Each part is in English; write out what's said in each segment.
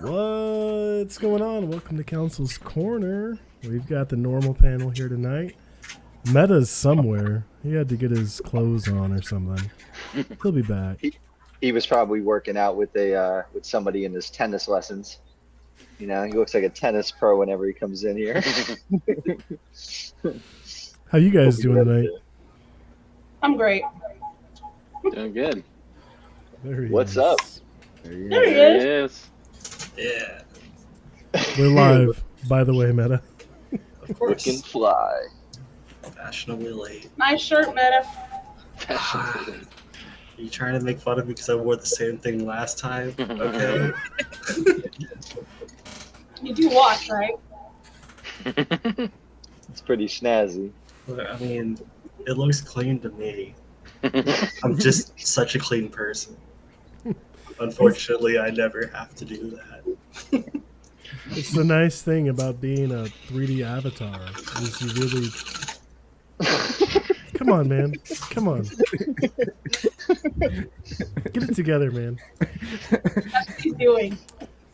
What's going on? Welcome to Council's Corner. We've got the normal panel here tonight. Meta's somewhere. He had to get his clothes on or something. He'll be back. He was probably working out with somebody in his tennis lessons. You know, he looks like a tennis pro whenever he comes in here. How you guys doing tonight? I'm great. Doing good. What's up? There he is. Yeah. We're live, by the way, Meta. Of course. Looking fly. Fashionably late. Nice shirt, Meta. Are you trying to make fun of me because I wore the same thing last time? Okay. You do wash, right? It's pretty snazzy. I mean, it looks clean to me. I'm just such a clean person. Unfortunately, I never have to do that. It's the nice thing about being a 3D avatar is you really... Come on, man. Come on. Get it together, man. That's what he's doing.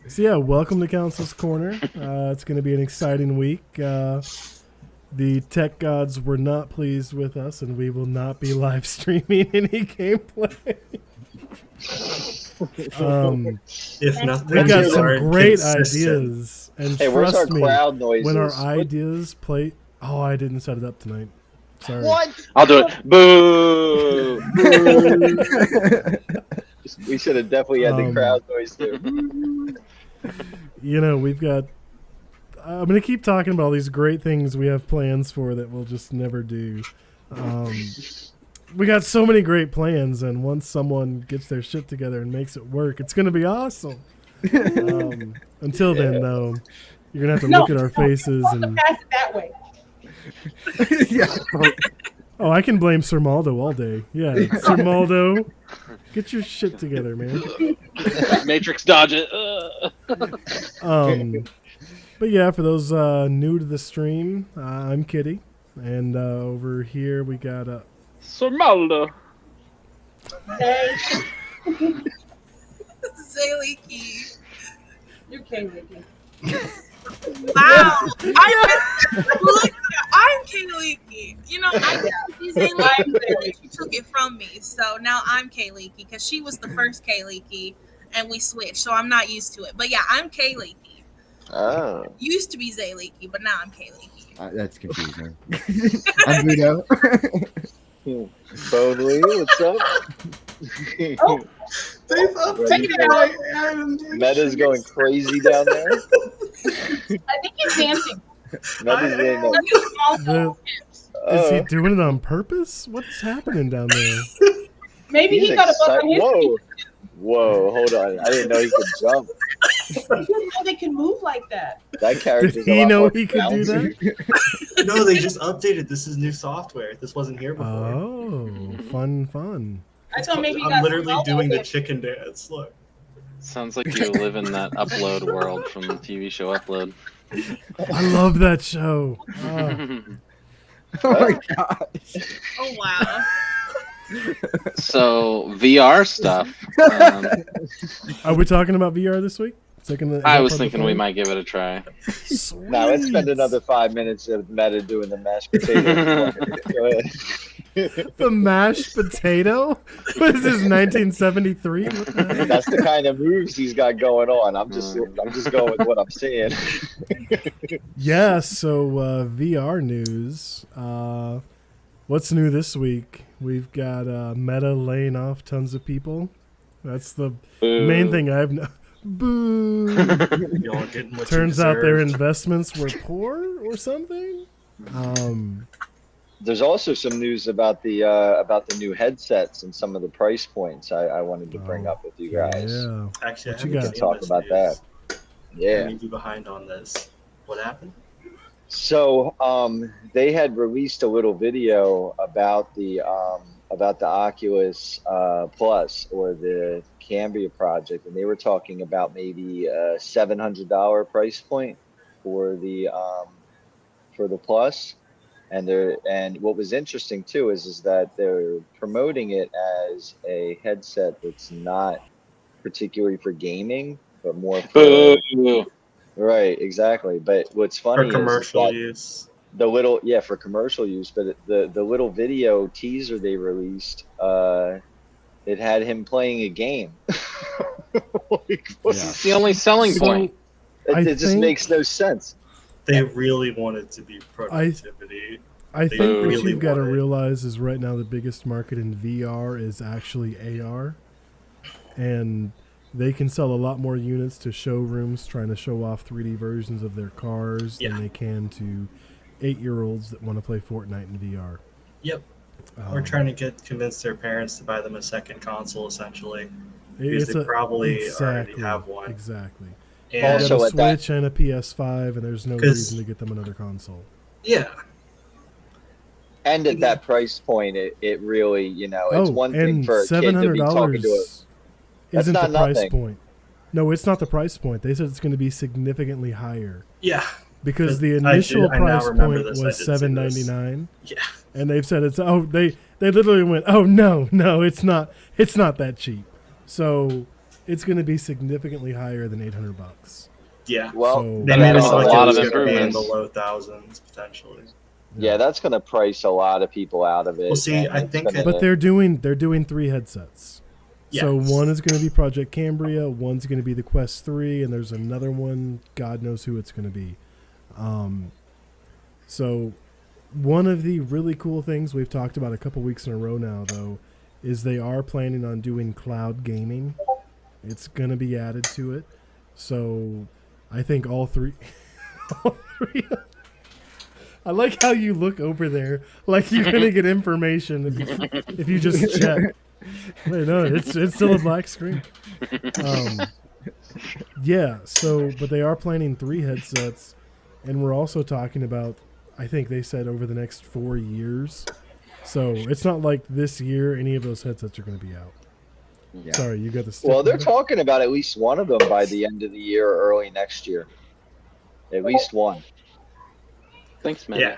So yeah, welcome to Council's Corner. It's going to be an exciting week. The tech gods were not pleased with us, and we will not be live streaming any gameplay. If nothing, We got you some aren't great consistent. ideas, and Hey, where's our trust me, crowd noises? when our ideas play... Oh, I didn't set it up tonight. Sorry. What? I'll do it. Boo! We should have definitely had the crowd noise there. You know, we've got... I'm going to keep talking about all these great things we have plans for that we'll just never do. We got so many great plans, and once someone gets their shit together and makes it work, it's going to be awesome. Until then, though, you're going to have to look at our faces and... Pass it that way. Yeah. Oh, I can blame Sir Maldo all day. Yeah, Sir Maldo, get your shit together, man. Matrix dodge it. But yeah, for those new to the stream, I'm Kitty, and over here we got Surmaldo. Hey, Zaliki. you're K-Ricky. Wow. I'm Kayliki. You know, I she's Zaliki. She took it from me. So now I'm Kayliki because she was the first Kayliki and we switched. So I'm not used to it. But yeah, I'm Kayliki. Oh. Used to be Zaliki, but now I'm Kayliki. That's confusing. I'm Ludo. Bone Lee, what's up? Oh, Ready for- Meta's going crazy down there. I think he's dancing. Meta's in Look there. at small the... Oh. Is he doing it on purpose? What's happening down there? Maybe He's he got a book on his Whoa. Whoa, hold on. I didn't know he could jump. I didn't know they can move like that. That character's Did a he lot know more he could do bouncy. that? No, they just updated. This is new software. This wasn't here before. Oh, fun. I thought maybe he I'm got literally some doing the dance. chicken dance. Look. Sounds like you live in that Upload world from the TV show Upload. I love that show. Oh. Oh my gosh. Oh wow. So VR stuff. Are we talking about VR this week? I was thinking we might give it a try. Now let's spend another 5 minutes of Meta doing the mashed potato. Go ahead. The mashed potato? What is this, 1973? What the heck? That's the kind of moves he's got going on. I'm just going with what I'm saying. Yeah, so VR news. What's new this week? We've got Meta laying off tons of people. That's the main thing I've known. Boo! Y'all getting what Turns you out their deserved. investments were poor or something. There's also some news about the new headsets and some of the price points I wanted to bring up with you guys. Yeah. Actually, What I you haven't got? seen Talk this about news. that. I Yeah. may be behind on this. What happened? So they had released a little video about the Oculus Plus or the Cambria project, and they were talking about maybe a $700 price point for the Plus. And what was interesting too is that they're promoting it as a headset that's not particularly for gaming, but more for Boo. right, exactly. But what's For funny is commercial that use. the little for commercial use, but the little video teaser they released, it had him playing a game. Like, what? Yeah. It's the only selling So point. I It just think makes no sense. They really want it to be productivity. I They think what really you've got to want it. realize is right now the biggest market in VR is actually AR, and they can sell a lot more units to showrooms trying to show off 3D versions of their cars Yeah. than they can to 8-year-olds that want to play Fortnite in VR. Yep. Or trying to convince their parents to buy them a second console, essentially, because they probably already have one. Exactly. And They Also, got a at that- Switch and a PS5, and there's no 'Cause- reason to get them another console. yeah, And at that price point, it really, it's one thing and for a kid to be talking to a. $700 isn't the not price nothing. point. No, it's not the price point. They said it's going to be significantly higher yeah, because the I initial now price remember point this. I was did see this. $799, yeah. and they've said it's they literally went, oh no, it's not that cheap. So it's going to be significantly higher than $800. Yeah. Well, So- They That made means it a sound like lot it was of going to be in improvements. the low thousands potentially. yeah, that's going to price a lot of people out of it. Well, see, and I it's think- gonna- But they're doing 3 headsets. So Yes. one is going to be Project Cambria, one's going to be the Quest 3, and there's another one. God knows who it's going to be. So one of the really cool things we've talked about a couple weeks in a row now, though, is they are planning on doing cloud gaming. It's going to be added to it. So I think all three. All three. I like how you look over there, like you're going to get information if you just check. Wait, no, it's still a black screen. Yeah, but they are planning 3 headsets, and we're also talking about, I think they said over the next 4 years. So it's not like this year any of those headsets are going to be out. Yeah. Sorry, you got the stick. Well, they're number? talking about at least one of them by the end of the year or early next year. At least one. Thanks, man. Yeah.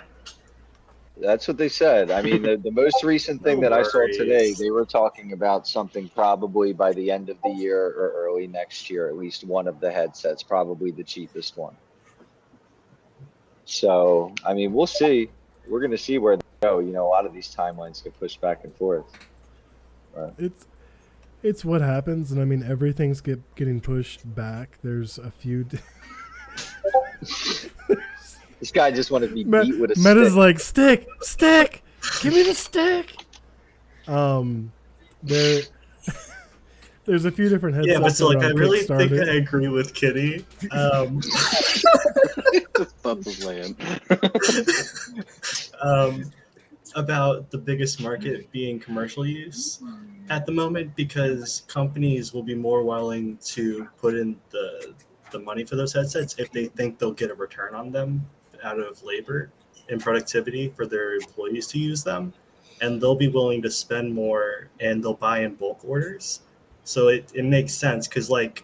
That's what they said. I mean, the most recent thing No that I saw worries. today, they were talking about something probably by the end of the year or early next year, at least one of the headsets, probably the cheapest one. So, I mean, we'll see. We're going to see where they go. A lot of these timelines get pushed back and forth. It's what happens, and I mean everything's getting pushed back. There's a few. This guy just wanted to be beat with a Meta's stick. like stick, give me the stick. There's a few different headsets. Yeah, but so that like are I on really think Kickstarter. I agree with Kitty. That's his land. About the biggest market being commercial use at the moment, because companies will be more willing to put in the money for those headsets if they think they'll get a return on them out of labor and productivity for their employees to use them, and they'll be willing to spend more and they'll buy in bulk orders. So it makes sense, because like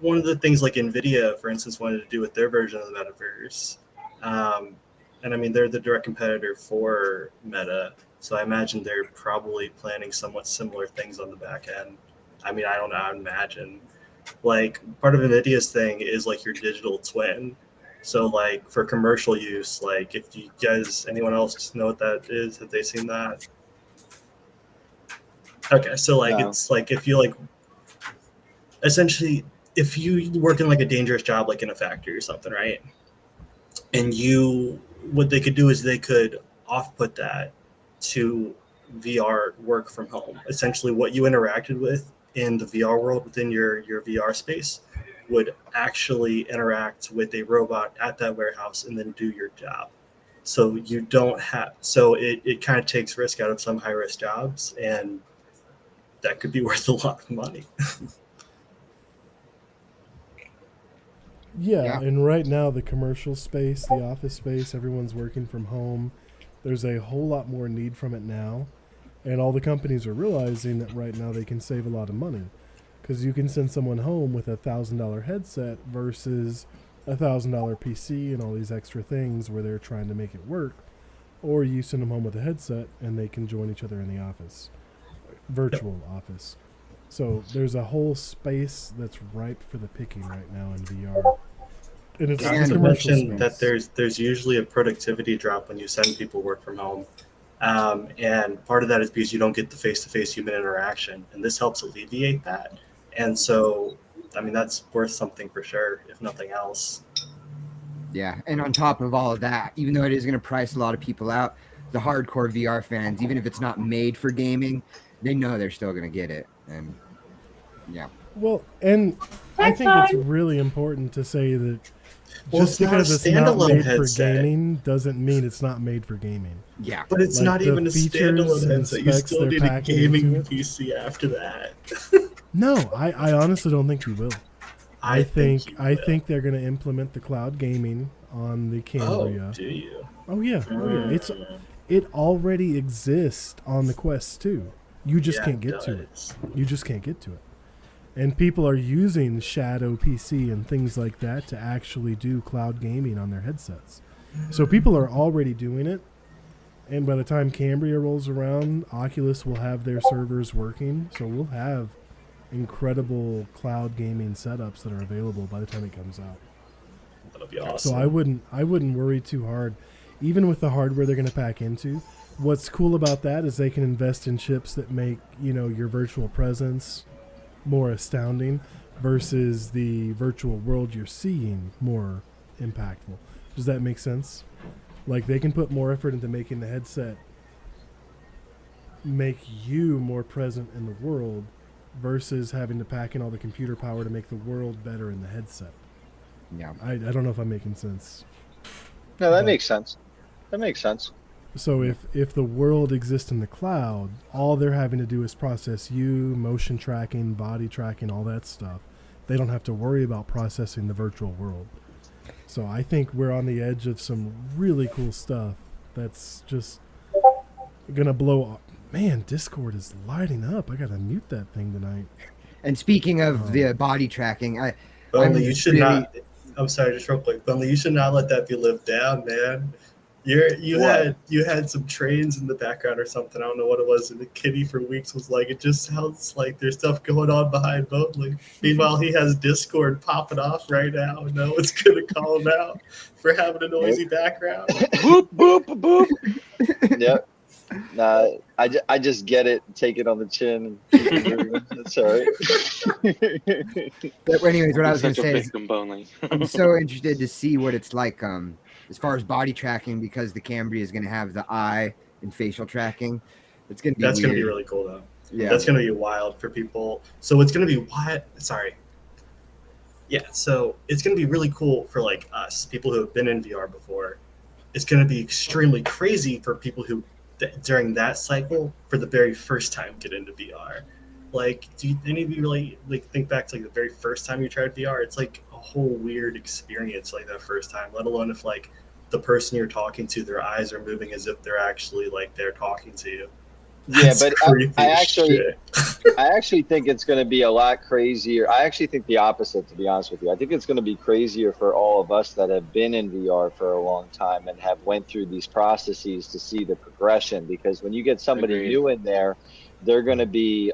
one of the things like NVIDIA, for instance, wanted to do with their version of the metaverse, and I mean, they're the direct competitor for Meta, so I imagine they're probably planning somewhat similar things on the back end. I mean, I don't know, I imagine. Like, part of NVIDIA's thing is like your digital twin. So like for commercial use, like if you guys, anyone else know what that is? Have they seen that? Okay, so like No. it's like if you like, essentially, if you work in like a dangerous job, like in a factory or something, right? And what they could do is they could off-put that to VR work from home. Essentially, what you interacted with in the VR world within your VR space would actually interact with a robot at that warehouse and then do your job. So you don't have, so it kind of takes risk out of some high-risk jobs, and that could be worth a lot of money. Yeah, and right now the commercial space, the office space, everyone's working from home. There's a whole lot more need from it now, and all the companies are realizing that right now they can save a lot of money, because you can send someone home with $1,000 headset versus $1,000 PC and all these extra things where they're trying to make it work, or you send them home with a headset and they can join each other in the office, virtual office. So there's a whole space that's ripe for the picking right now in VR. And it's Not the to commercial mention space. that there's usually a productivity drop when you send people work from home. And part of that is because you don't get the face-to-face human interaction, and this helps alleviate that. And so, I mean, that's worth something for sure, if nothing else. Yeah, and on top of all of that, even though it is going to price a lot of people out, the hardcore VR fans, even if it's not made for gaming, they know they're still going to get it. And yeah, Well, and I Next think it's time. really important to say that Well, just it's not a because it's not standalone made headset. for gaming doesn't mean it's not made for gaming. yeah, But it's Like, not the even a features standalone and headset. You specs still they're need a packing gaming into it. PC after that. No, I honestly don't think you will. I think you will. they're going to implement the cloud gaming on the Oh, Cambria. do you? Oh yeah. It already exists on the Quest 2. You just Yeah, can't get to it. does. You just can't get to it. And people are using Shadow PC and things like that to actually do cloud gaming on their headsets. So people are already doing it. And by the time Cambria rolls around, Oculus will have their servers working. So we'll have incredible cloud gaming setups that are available by the time it comes out. That'll be awesome. So I wouldn't worry too hard. Even with the hardware they're going to pack into, what's cool about that is they can invest in chips that make, your virtual presence more astounding versus the virtual world you're seeing more impactful. Does that make sense? Like, they can put more effort into making the headset make you more present in the world versus having to pack in all the computer power to make the world better in the headset. yeah. I don't know if I'm making sense. No, that But- makes sense. That makes sense. So if the world exists in the cloud, all they're having to do is process you, motion tracking, body tracking, all that stuff. They don't have to worry about processing the virtual world. So I think we're on the edge of some really cool stuff that's just gonna blow up. Man, Discord is lighting up. I gotta mute that thing tonight. And speaking of the body tracking, Bunley, I'm you should really- not. I'm sorry, just real quick, Bunley, you should not let that be lived down, man. What? You had some trains in the background or something. I don't know what it was, and the kitty for weeks was like, it just sounds like there's stuff going on behind Bunley. Meanwhile, he has Discord popping off right now, and no one's gonna call him out for having a noisy background. Boop, boop, boop. Yep. Nah, I just get it, take it on the chin. And it's all right. But anyways, what I was going Such to a say is victim, Bonley. I'm so interested to see what it's like as far as body tracking, because the Cambria is going to have the eye and facial tracking. It's going to be That's weird. gonna be really cool, though. Yeah. That's gonna be wild for people. So it's gonna be wild. Sorry. Yeah. So it's gonna be really cool for like us, people who have been in VR before. It's gonna be extremely crazy for people who, during that cycle, for the very first time, get into VR. Like, do any of you really like think back to like the very first time you tried VR? It's like a whole weird experience, like that first time. Let alone if like the person you're talking to, their eyes are moving as if they're actually like they're talking to you. Yeah, That's but creepy I as actually, shit. I actually think it's going to be a lot crazier. I actually think the opposite, to be honest with you. I think it's going to be crazier for all of us that have been in VR for a long time and have went through these processes to see the progression. Because when you get somebody Agreed. new in there, they're going to be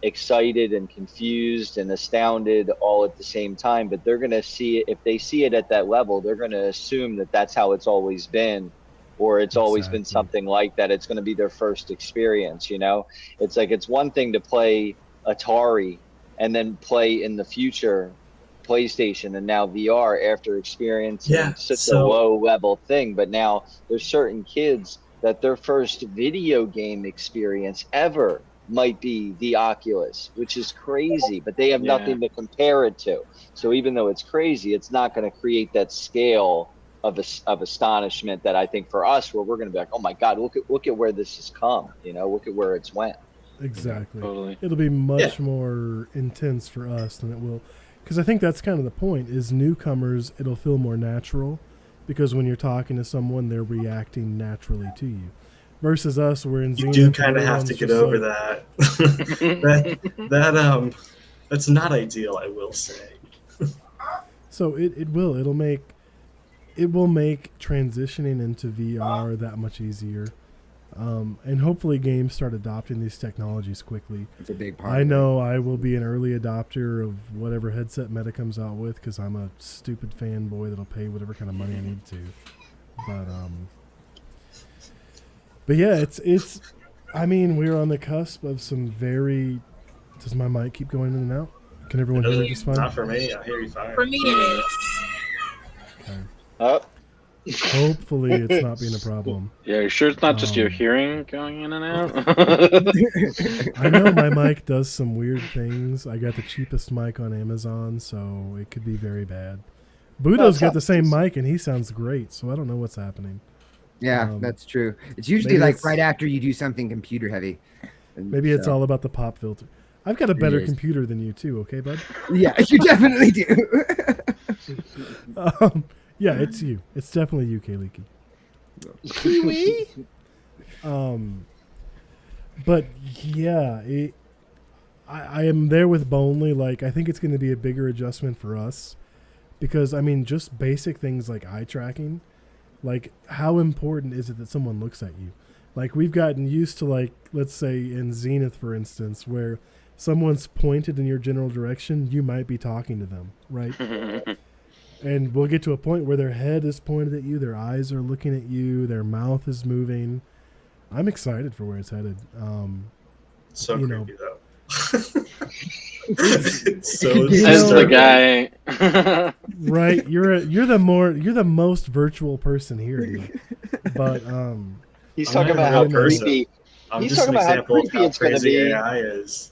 excited and confused and astounded all at the same time. But they're going to see it, if they see it at that level, they're going to assume that that's how it's always been. Or it's always been Exactly. something like that. It's going to be their first experience, It's like, it's one thing to play Atari and then play in the future PlayStation and now VR after experiencing Yeah, such so- a low level thing. But now there's certain kids that their first video game experience ever might be the Oculus, which is crazy, but they have Yeah. nothing to compare it to. So even though it's crazy, it's not going to create that scale of astonishment that I think for us, where we're going to be like, oh my God, look at where this has come, look at where it's went. Exactly. Totally. It'll be much more intense for us than it will, because I think that's kind of the point. Is newcomers, it'll feel more natural, because when you're talking to someone, they're reacting naturally to you. Versus us, we're in You Xena. do kind of have to everyone's get just over like- that. That's not ideal, I will say. So it will make transitioning into VR that much easier. And hopefully games start adopting these technologies quickly. It's a big part. I of it. know I will be an early adopter of whatever headset Meta comes out with because I'm a stupid fanboy that'll pay whatever kind of money I need to. But yeah, it's. I mean, we're on the cusp of some very. Does my mic keep going in and out? Can everyone hear me just fine? Not for me. I hear you fine. For me, it is. Okay. Oh, Hopefully, it's not being a problem. Yeah, you sure it's not just your hearing going in and out? I know my mic does some weird things. I got the cheapest mic on Amazon, so it could be very bad. Budo's got the same mic, and he sounds great, so I don't know what's happening. Yeah, that's true. It's usually maybe like it's- right after you do something computer heavy. And Maybe it's so- all about the pop filter. I've got a better is. computer than you, too, okay, bud? Yeah, you definitely do. Yeah, it's you. It's definitely you, Kayleeki. Kiwi? But yeah, I am there with Bonely. Like, I think it's going to be a bigger adjustment for us because, I mean, just basic things like eye tracking. Like, how important is it that someone looks at you? Like, we've gotten used to, like, let's say in Zenith, for instance, where someone's pointed in your general direction, you might be talking to them, right? And we'll get to a point where their head is pointed at you, their eyes are looking at you, their mouth is moving. I'm excited for where it's headed. So you creepy know. though. It's so You Says know- the guy. Right? You're the most virtual person here, dude. But he's I'm talking not about how a real person. creepy. I'm He's just an talking about how example of creepy how it's gonna crazy be. AI is.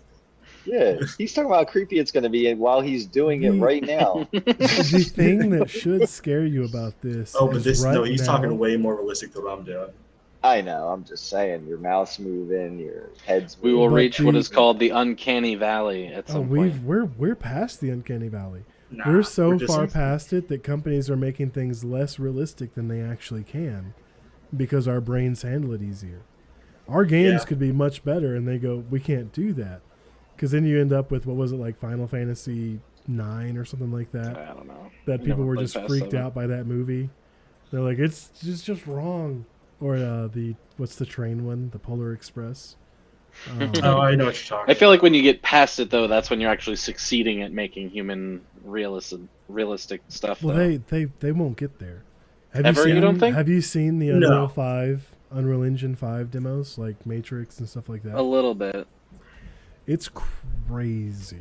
Yeah, he's talking about how creepy it's going to be, and while he's doing it right now. the thing that should scare you about this Oh, but is this right no, he's now, talking way more realistic than what I'm doing. I know. I'm just saying, your mouth's moving, your head's We moving. will But reach what the- is called the uncanny valley at Oh, some point. we're past the uncanny valley. Nah, We're so just- far past it that companies are making things less realistic than they actually can because our brains handle it easier. Our games Yeah. could be much better, and they go, we can't do that. Because then you end up with, what was it, like Final Fantasy 9 or something like that? I don't know. That I people never were played just past freaked 7. out by that movie. They're like, it's just wrong. Or what's the train one? The Polar Express. Oh, I know what you're talking. I feel like when you get past it, though, that's when you're actually succeeding at making human realistic stuff. Well, though. they won't get there. Have Ever, you don't think? Have you seen the No. Unreal 5, Unreal Engine 5 demos, like Matrix and stuff like that? A little bit. It's crazy.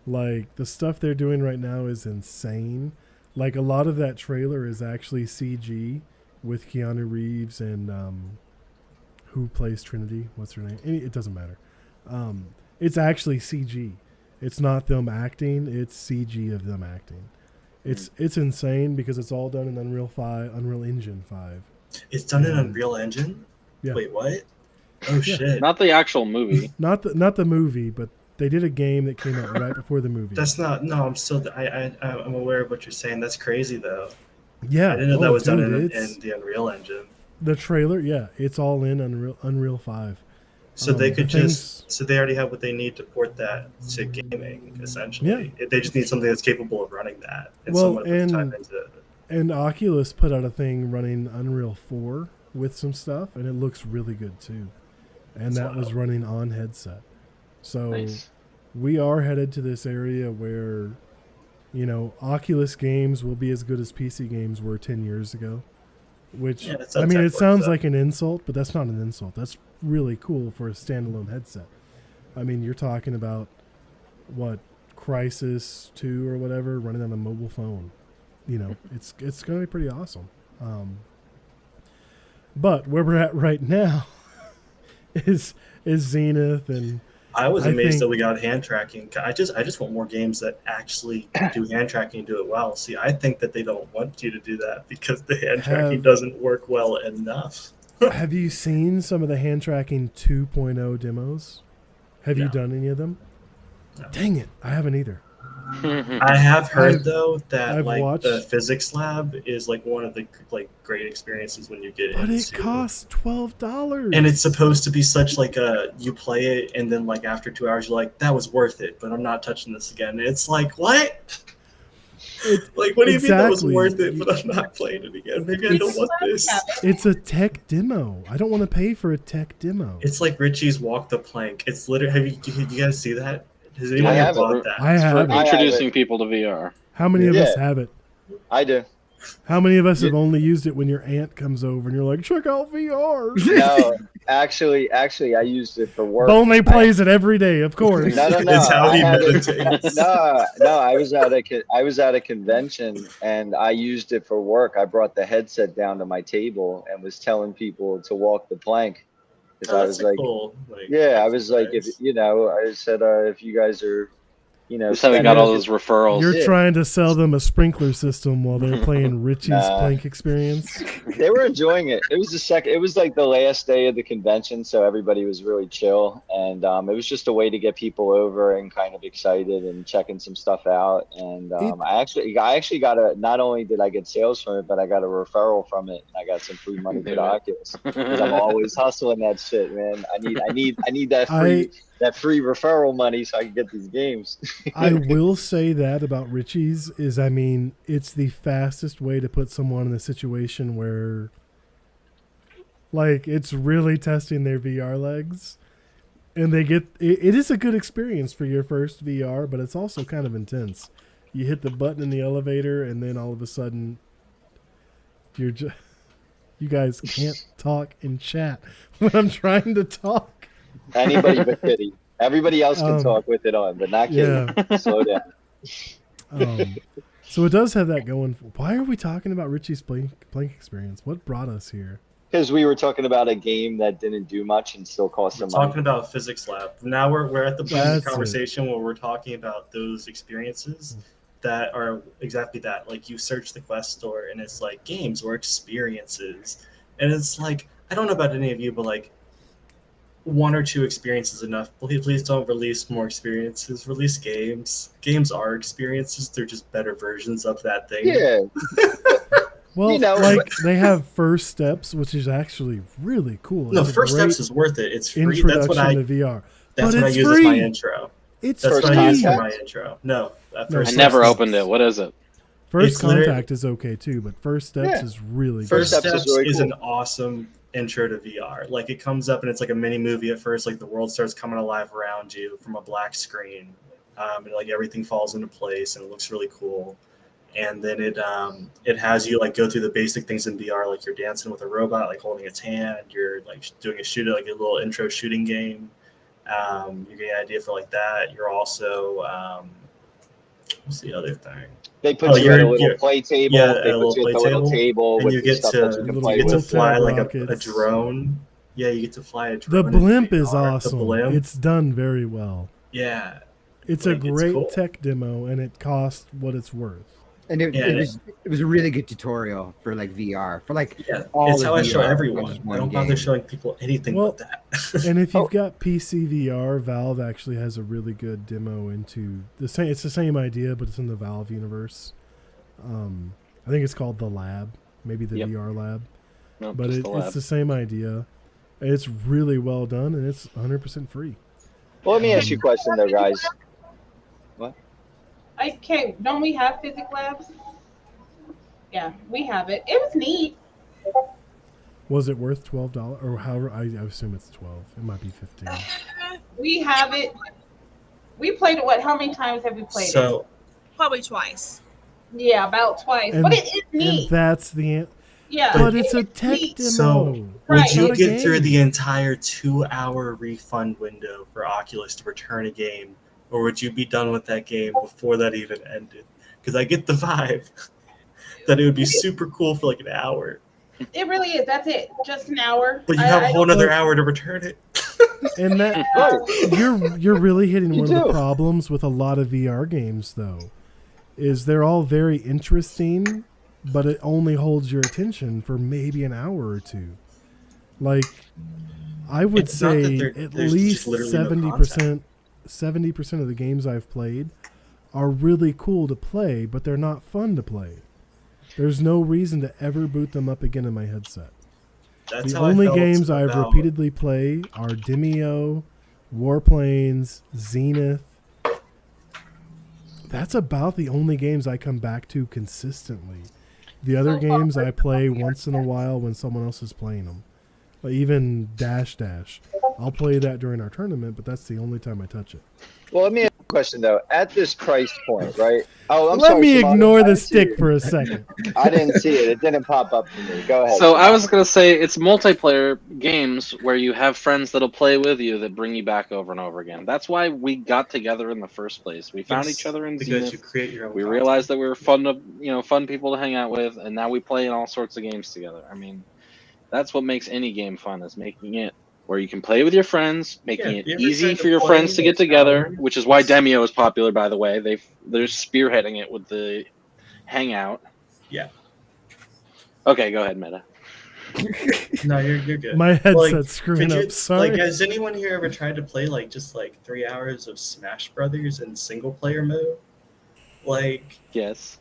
Like, the stuff they're doing right now is insane. Like, a lot of that trailer is actually CG with Keanu Reeves and who plays Trinity? What's her name? It doesn't matter. It's actually CG. It's not them acting. It's CG of them acting. It's insane because it's all done in Unreal Engine 5. It's done in Unreal Engine. Yeah. Wait, what? Oh shit! Not the actual movie. Not the movie, but they did a game that came out right before the movie. That's not. No, I'm still. I'm aware of what you're saying. That's crazy though. Yeah. I didn't know that was done dude, in the Unreal Engine. The trailer, yeah, it's all in Unreal 5. So they could the just. So they already have what they need to port that to gaming. Essentially, they just need something that's capable of running that. And Well, someone with time and into it. and Oculus put out a thing running Unreal 4 with some stuff, and it looks really good too. And that was running on headset. So Nice. we are headed to this area where, Oculus games will be as good as PC games were 10 years ago. Which, Yeah, that's how I mean, tech it works, sounds though. like an insult, but that's not an insult. That's really cool for a standalone headset. I mean, you're talking about, what, Crysis 2 or whatever running on a mobile phone. It's going to be pretty awesome. But where we're at right now is Zenith, and I was I amazed think- that we got hand tracking. I just want more games that actually do hand tracking and do it well. See, I think that they don't want you to do that because the hand tracking Have- doesn't work well enough. have you seen some of the hand tracking 2.0 demos? Have you No. done any of them? No. Dang it, I haven't either. I have heard I've- though that I've like watched- the physics lab is like one of the great experiences when you get But into. it costs $12. And it's supposed to be such like a you play it and then like after 2 hours you're like that was worth it, but I'm not touching this again. It's like what? Like, what do you mean that was Exactly. worth it, but I'm not playing it again? Maybe I don't want this. It's a tech demo. I don't want to pay for a tech demo. It's like Richie's Walk the Plank. It's literally. Did you guys see that? Has I anyone have bought it. that? I For have it. introducing people to VR. How many of us Yeah. have it? I do. How many of us have only used it when your aunt comes over and you're like, check out VR? No, actually, I used it for work. Only plays it every day, of course. No. It's how I he had it- meditates. No. I was at a convention and I used it for work. I brought the headset down to my table and was telling people to walk the plank. Because I That's was like, cool. Like, yeah, I was like, if exercise. I said, if you guys are, That's how we got all those referrals. You're Yeah. trying to sell them a sprinkler system while they're playing Richie's Nah. Plank Experience. They were enjoying it. It was it was like the last day of the convention, so everybody was really chill, and it was just a way to get people over and kind of excited and checking some stuff out. And I actually got not only did I get sales from it, but I got a referral from it, and I got some free money for the Oculus because I'm always hustling that shit, man. I need that free referral money so I can get these games. I will say that about Richie's is, I mean, it's the fastest way to put someone in a situation where, like, it's really testing their VR legs. And they get, it is a good experience for your first VR, but it's also kind of intense. You hit the button in the elevator and then all of a sudden you guys can't talk and chat when I'm trying to talk. Anybody but Kitty. Everybody else can Um, talk with it on, but not Kitty. Yeah. Slow down. So it does have that going. Why are we talking about Richie's Plank Experience? What brought us here? Because we were talking about a game that didn't do much and still cost We're some money. talking about physics lab. Now we're at the point of That's the conversation where we're talking about those experiences that are exactly that. Like, you search the Quest store and it's like games or experiences, and it's like, I don't know about any of you, but like, one or two experiences enough. Please don't release more experiences. Release games. Games are experiences. They're just better versions of that thing. Yeah. Well, You know, like they have First Steps, which is actually really cool. No, It's a First great Steps is worth it. It's free. introduction That's what I. to VR. That's But what I it's use as free. my intro. It's That's First what I use free. for Contact? my intro. No, No, I First never Steps- opened it. What is it? First It's literally- Contact is okay too, but First Steps Yeah. is really First good. Steps is Steps really is cool. an awesome intro to VR. Like, it comes up and it's like a mini movie at first. Like, the world starts coming alive around you from a black screen, and like everything falls into place and it looks really cool. And then it has you like go through the basic things in VR, like you're dancing with a robot, like holding its hand. You're like doing a shooting, like a little intro shooting game. You get an idea for like that. You're also what's the other thing? They put Oh, you at a you're- little play table. yeah, They a little put you at the play little table And with you the get stuff to that you can Little play you get to with. fly like a rockets. drone. Yeah, you get to fly a The drone. in blimp is VR. awesome. The blimp. It's done very well. Yeah. It's Like, a it's great cool. tech demo, and it costs what it's worth. And Yeah, it was a really good tutorial for like VR for like Yeah, all it's of how I show VR, not everyone. just I one don't bother game. showing people anything Well, but that. And if Oh. you've got PC VR, Valve actually has a really good demo into the same. It's the same idea, but it's in the Valve universe. I think it's called the Lab, maybe the Yep. VR Lab, No, but just the lab. it's the same idea. And it's really well done, and it's 100% free. Well, let me ask you a question though, guys. Don't we have physics labs? Yeah, we have it. It was neat. Was it worth $12 or however? I assume it's 12. It might be 15. We have it. We played it. How many times have we played it? So Probably twice. Yeah, about twice. And- but it is And neat. that's the. Yeah, But it's a is tech neat. demo. So, Right. would you Not a get through game. the entire 2-hour refund window for Oculus to return a game, or would you be done with that game before that even ended? Because I get the vibe that it would be super cool for like an hour, It really is. That's it. Just an hour. but you have a whole don't- nother hour to return it. And that Right. you're really hitting You one of the do. problems with a lot of VR games, though, is they're all very interesting, but it only holds your attention for maybe an hour or two. Like, I would It's not that say there- at there's least just literally no 70% of the games I've played are really cool to play, but they're not fun to play. There's no reason to ever boot them up again in my headset. That's The how I only felt games I've about- repeatedly played are DEMEO, Warplanes, Zenith. That's about the only games I come back to consistently. The other So far, games I play VR once in a while when someone else is playing them. Like even Dash Dash. I'll play that during our tournament, but that's the only time I touch it. Well, let me ask you a question though. At this price point, right? Oh, I'm Let sorry. me Shimano, ignore I the didn't see stick it. for a second. I didn't see it. It didn't pop up for me. Go ahead. So I Shimano. was gonna say it's multiplayer games where you have friends that'll play with you that bring you back over and over again. That's why we got together in the first place. We found each other in because Zenith. you create your own. We content. realized that we were fun people to hang out with, and now we play in all sorts of games together. I mean, that's what makes any game fun, is making it where you can play with your friends, making Yeah, it you ever easy tried to for your play friends to like get together, Valorant? which is why DEMEO is popular, by the way. They're spearheading it with the Hangout. Yeah. Okay, go ahead, Meta. No, you're good. My headset's Like, screwing could you, up. Sorry. Like, has anyone here ever tried to play just 3 hours of Smash Brothers in single player mode? Like, Yes.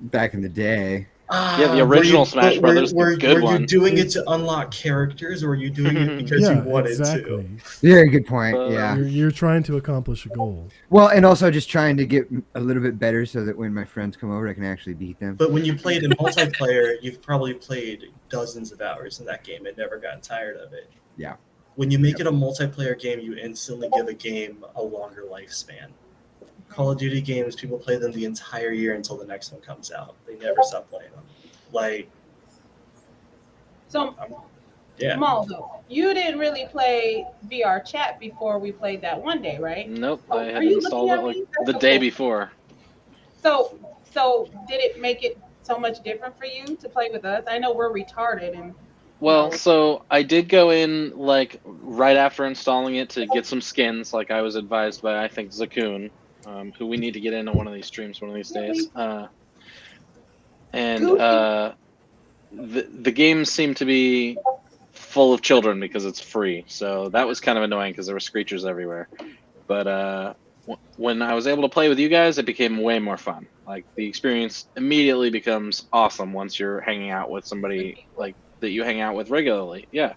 Back in the day. Yeah, the original Smash Brothers, the good were one. you doing it to unlock characters, or were you doing it because Yeah, you wanted exactly. Very good point. Yeah. You're trying to accomplish a goal. Well, and also just trying to get a little bit better so that when my friends come over, I can actually beat them. But when you played in multiplayer, you've probably played dozens of hours in that game and never gotten tired of it. Yeah. When you make it a multiplayer game, you instantly give a game a longer lifespan. Call of Duty games, people play them the entire year until the next one comes out. They never stop playing them. Like, So, yeah. Maldo, you didn't really play VR chat before we played that one day, right? Nope, Oh, I are had you installed looking it at like me? the That's day okay. before. So did it make it so much different for you to play with us? I know we're retarded and Well, so I did go in like right after installing it to get some skins, like I was advised by I think Zakun, who we need to get into one of these streams one of these days. The games seem to be full of children because it's free, so that was kind of annoying because there were screechers everywhere. But when I was able to play with you guys, it became way more fun. Like the experience immediately becomes awesome once you're hanging out with somebody like that you hang out with regularly. Yeah.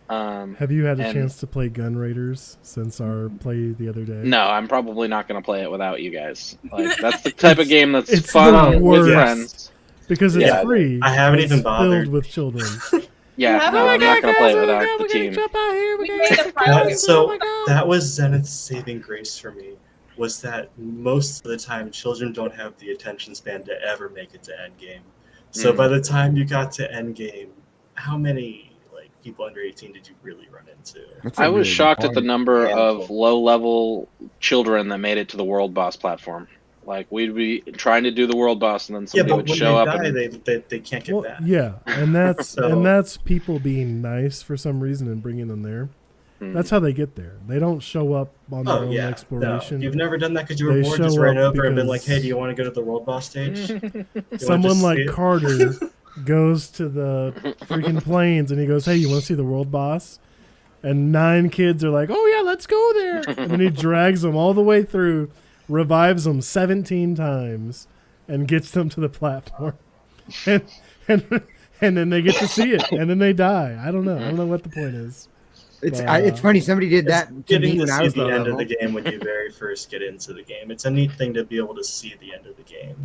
Have you had a and- chance to play Gun Raiders since our play the other day? No, I'm probably not going to play it without you guys. Like that's the type of game that's it's fun the with worst. friends. Because it's Yeah, free. I haven't it's even bothered. filled with children. Yeah, have no, a- I'm not going to play it without the team. we made a private. That was Zenith's saving grace for me, was that most of the time children don't have the attention span to ever make it to endgame. So by the time you got to endgame, how many people under 18 did you really run into? I was shocked at the number Yeah. of low-level children that made it to the world boss platform. Like we'd be trying to do the world boss, and then Yeah, somebody but would when show they up. die, And they can't get back. Yeah, and that's So- and that's people being nice for some reason and bringing them there. That's how they get there. They don't show up on their Oh own yeah, exploration. no. You've never done that because you were They bored, show just ran up over and been like, because- "Hey, do you want to go to the world boss stage?" You wanna Someone just like see it? Carter goes to the freaking plains and he goes, "Hey, you want to see the world boss?" And 9 kids are like, "Oh yeah, let's go there." And then he drags them all the way through, revives them 17 times, and gets them to the platform. And then they get to see it, and then they die. I don't know. I don't know what the point is. It's funny. Somebody did that to Getting me to when I see was the low end level. of the game when you very first get into the game. It's a neat thing to be able to see the end of the game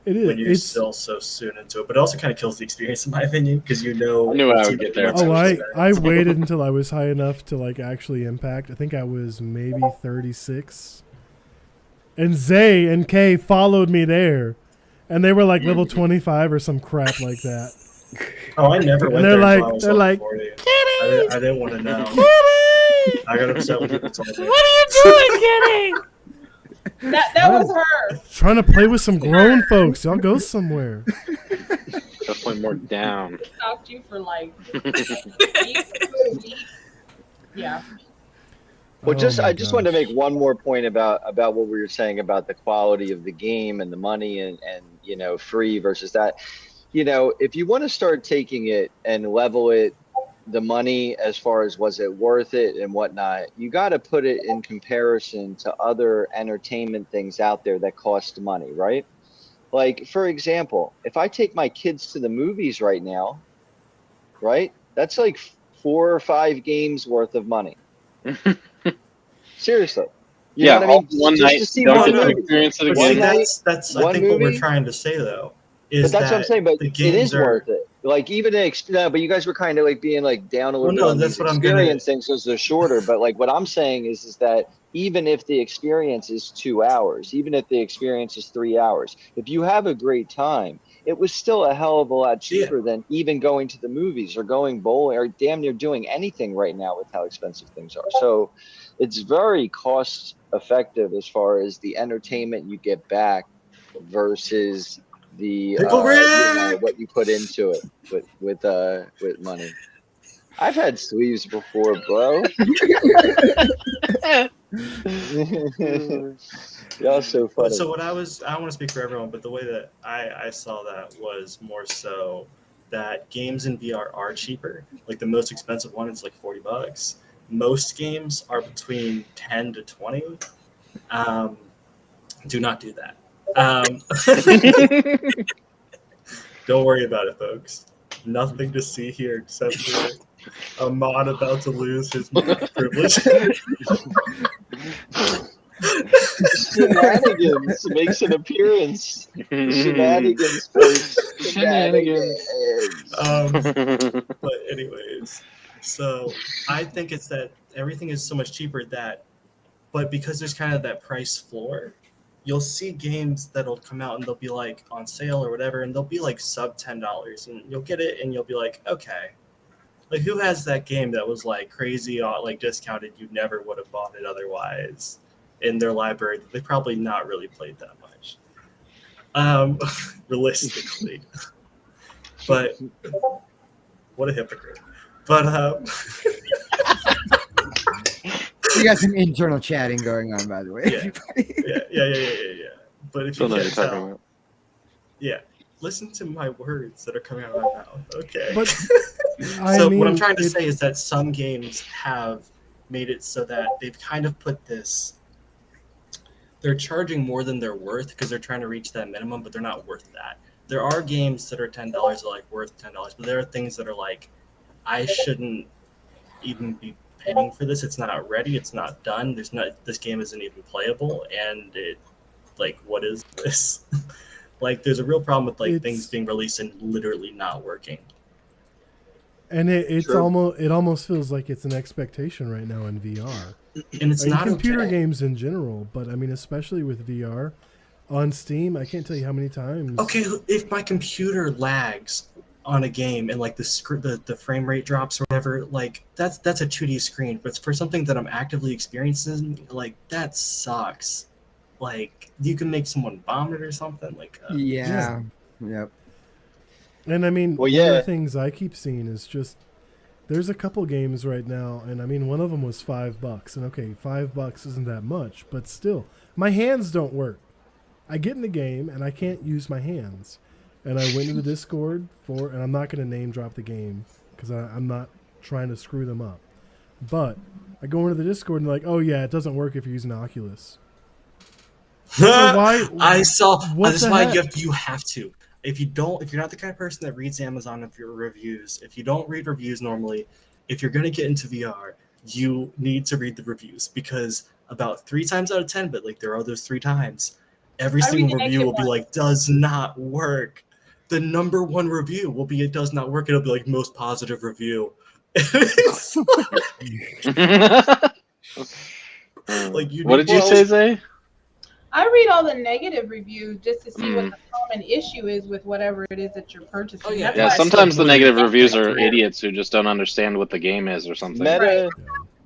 It is. when you're It's still so soon into it. But it also kind of kills the experience, in my opinion, because you know. I knew I what's would even get there. what's Oh, happening. I waited until I was high enough to actually impact. I think I was maybe 36. And Zay and Kay followed me there. And they were like level 25 or some crap like that. Oh, I never And went they're there like- until I was they're like, 40. I didn't want to know. I got upset when people told me. That was her. Trying to play with some grown folks. Y'all go somewhere. Definitely more down. Stalked you for like yeah. Well, Oh my I just wanted to gosh. make one more point about what we were saying about the quality of the game and the money and free versus that. If you want to start taking it and level it, the money as far as was it worth it and whatnot, you got to put it in comparison to other entertainment things out there that cost money, right? Like, for example, if I take my kids to the movies right now, right, that's like 4 or 5 games worth of money. Seriously. You know Yeah, what I all mean? one Just night. to see Don't one get to movie. experience it But One see, again. night, that's I one think what we're movie. trying to say though But is that's what I'm that saying. But the it games is are. worth it. Like even no, but you guys were kind of like being like down a Well, little bit no, on that's these what I'm gonna. experience things because they're shorter. But like what I'm saying is that even if the experience is 2 hours, even if the experience is 3 hours, if you have a great time, it was still a hell of a lot Yeah, cheaper than even going to the movies or going bowling or damn near doing anything right now with how expensive things are. So it's very cost effective as far as the entertainment you get back versus the Pickle Rick. what you put into it with money. I've had sleeves before, bro. Y'all so But funny. so what I don't want to speak for everyone, but the way that I saw that was more so that games in VR are cheaper. Like the most expensive one is like $40. Most games are between 10 to 20. Um, do not do that. Don't worry about it, folks. Nothing to see here except for Ahmad about to lose his privilege. Shenanigans makes an appearance. Shenanigans, folks. Shenanigans. But anyways, so I think it's that everything is so much cheaper but because there's kind of that price floor, you'll see games that'll come out and they'll be like on sale or whatever, and they'll be like sub $10, and you'll get it and you'll be like, okay, like who has that game that was like crazy, like discounted? You never would have bought it otherwise in their library. They probably not really played that much, realistically. But what a hypocrite. But You got some internal chatting going on, by the way. yeah. But if you Don't know what you're can't talking tell, about. yeah, listen to my words that are coming out of my mouth. Okay. But So what I'm trying to it's- say is that some games have made it so that they've kind of put this. They're charging more than they're worth because they're trying to reach that minimum, but they're not worth that. There are games that are $10 like worth $10, but there are things that are like, I shouldn't even be paying for this. It's not ready. It's not done. This game isn't even playable, and it like what is this? Like there's a real problem with like things being released and literally not working. And it True. almost feels like it's an expectation right now in VR. And it's not computer okay. games in general, but I mean especially with VR on Steam. I can't tell you how many times. Okay, if my computer lags on a game and like the frame rate drops or whatever, like that's a 2D screen, but for something that I'm actively experiencing, like that sucks. Like you can make someone vomit or something. Like Yeah. Yep. And I mean, Well, one of yeah. the things I keep seeing is just there's a couple games right now, and I mean, one of them was $5, and okay, $5 isn't that much, but still, my hands don't work. I get in the game and I can't use my hands, and I went to the Discord and I'm not going to name drop the game because I'm not trying to screw them up, but I go into the Discord and they're like, oh yeah, it doesn't work if you're using Oculus. So why? I saw. What That's the why heck? you have to. If you're not the kind of person that reads Amazon of your reviews, if you don't read reviews normally, if you're gonna get into VR, you need to read the reviews because about 3 times out of 10, but like there are those 3 times, every I read single the review negative will be one. like does not work. The number one review will be it does not work. It'll be like most positive review. Like you What need did you say, Zay? I read all the negative reviews just to see what Mm. the common issue is with whatever it is that you're purchasing. Oh, yeah. That's Yeah, why I sometimes the negative Literally. reviews are idiots who just don't understand what the game is or something.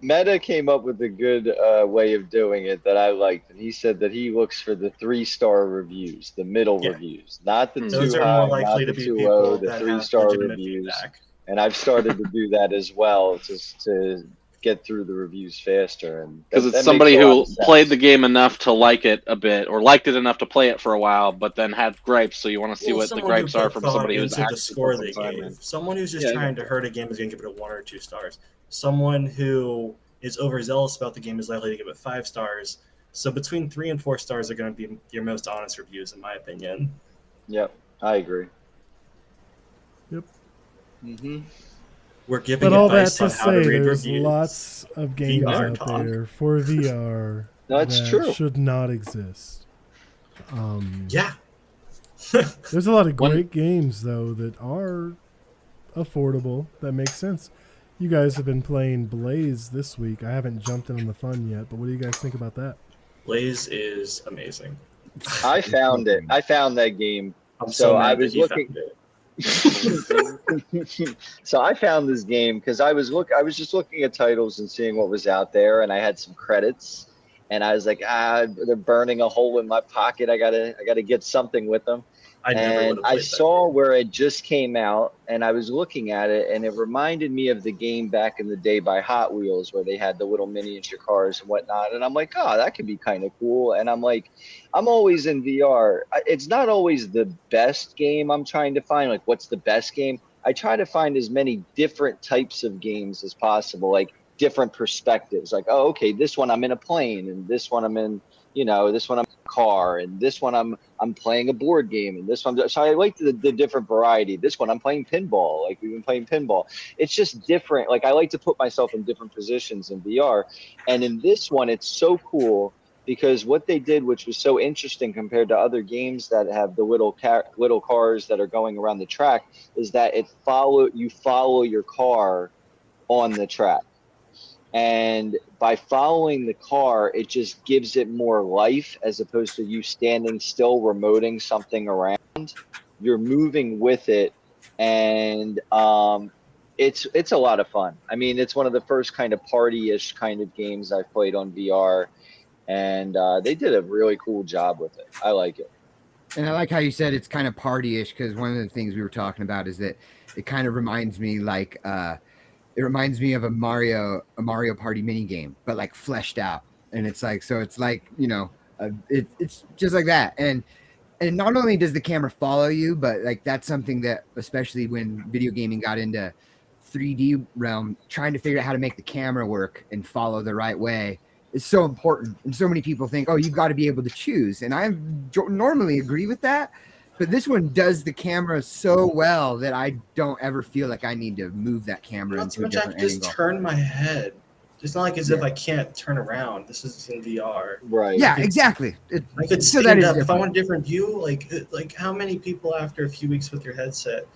Meta came up with a good way of doing it that I liked, and he said that he looks for the 3-star reviews, the middle Yeah. reviews, not the Those too are high, more likely not to the be too people low, the that have 3-star legitimate reviews. feedback. And I've started to do that as well, just to get through the reviews faster. And Because that it's makes somebody a lot who of sense. played the game enough to like it a bit, or liked it enough to play it for a while, but then had gripes. So you want to see what the Someone gripes who are put from thought somebody who's into the actually score put some they time gave. in. Someone who's just Yeah, trying to hurt a game is going to give it a 1 or 2 stars. Someone who is overzealous about the game is likely to give it 5 stars. So between 3 and 4 stars are going to be your most honest reviews, in my opinion. Yep, I agree. Yep. Mm-hmm. We're giving But all that advice to on how to say, read there's reviews. lots of games VR out talk. there for VR No, it's that true. should not exist. Yeah. There's a lot of One- great games though that are affordable that make sense. You guys have been playing Blaze this week. I haven't jumped in on the fun yet, but what do you guys think about that? Blaze is amazing. I found it. I found that game. I'm So so I mad that was he looking- found it. So I found this game because I was just looking at titles and seeing what was out there, and I had some credits, and I was like, they're burning a hole in my pocket. I gotta get something with them. I never would And have I played that. saw where it just came out, and I was looking at it, and it reminded me of the game back in the day by Hot Wheels, where they had the little miniature cars and whatnot. And I'm like, oh, that could be kind of cool. And I'm like, I'm always in VR. It's not always the best game I'm trying to find. Like, what's the best game? I try to find as many different types of games as possible, like different perspectives. Like, oh, okay, this one I'm in a plane, and this one I'm in, this one I'm in a car, and this one I'm playing a board game, and this one. So I like the different variety. This one I'm playing pinball. Like, we've been playing pinball. It's just different. Like, I like to put myself in different positions in VR, and in this one, it's so cool because what they did, which was so interesting compared to other games that have the little cars that are going around the track, is that you follow your car on the track. And by following the car, it just gives it more life as opposed to you standing still, remoting something around. You're moving with it, and it's a lot of fun. I mean, it's one of the first kind of party-ish kind of games I've played on VR, and they did a really cool job with it. I like it. And I like how you said it's kind of party-ish, because one of the things we were talking about is that it kind of reminds me like it reminds me of a Mario Party mini game, but like fleshed out. And it's like, so it's like, it's just like that. And not only does the camera follow you, but like that's something that, especially when video gaming got into 3D realm, trying to figure out how to make the camera work and follow the right way is so important. And so many people think, oh, you've got to be able to choose. And I normally agree with that. But this one does the camera so well that I don't ever feel like I need to move that camera Not so into a much I different can just angle. turn my head. It's not like as if I can't turn around. This is in VR. Right. Yeah, exactly. I could So stand that is up if I different. want a different view. Like how many people after a few weeks with your headset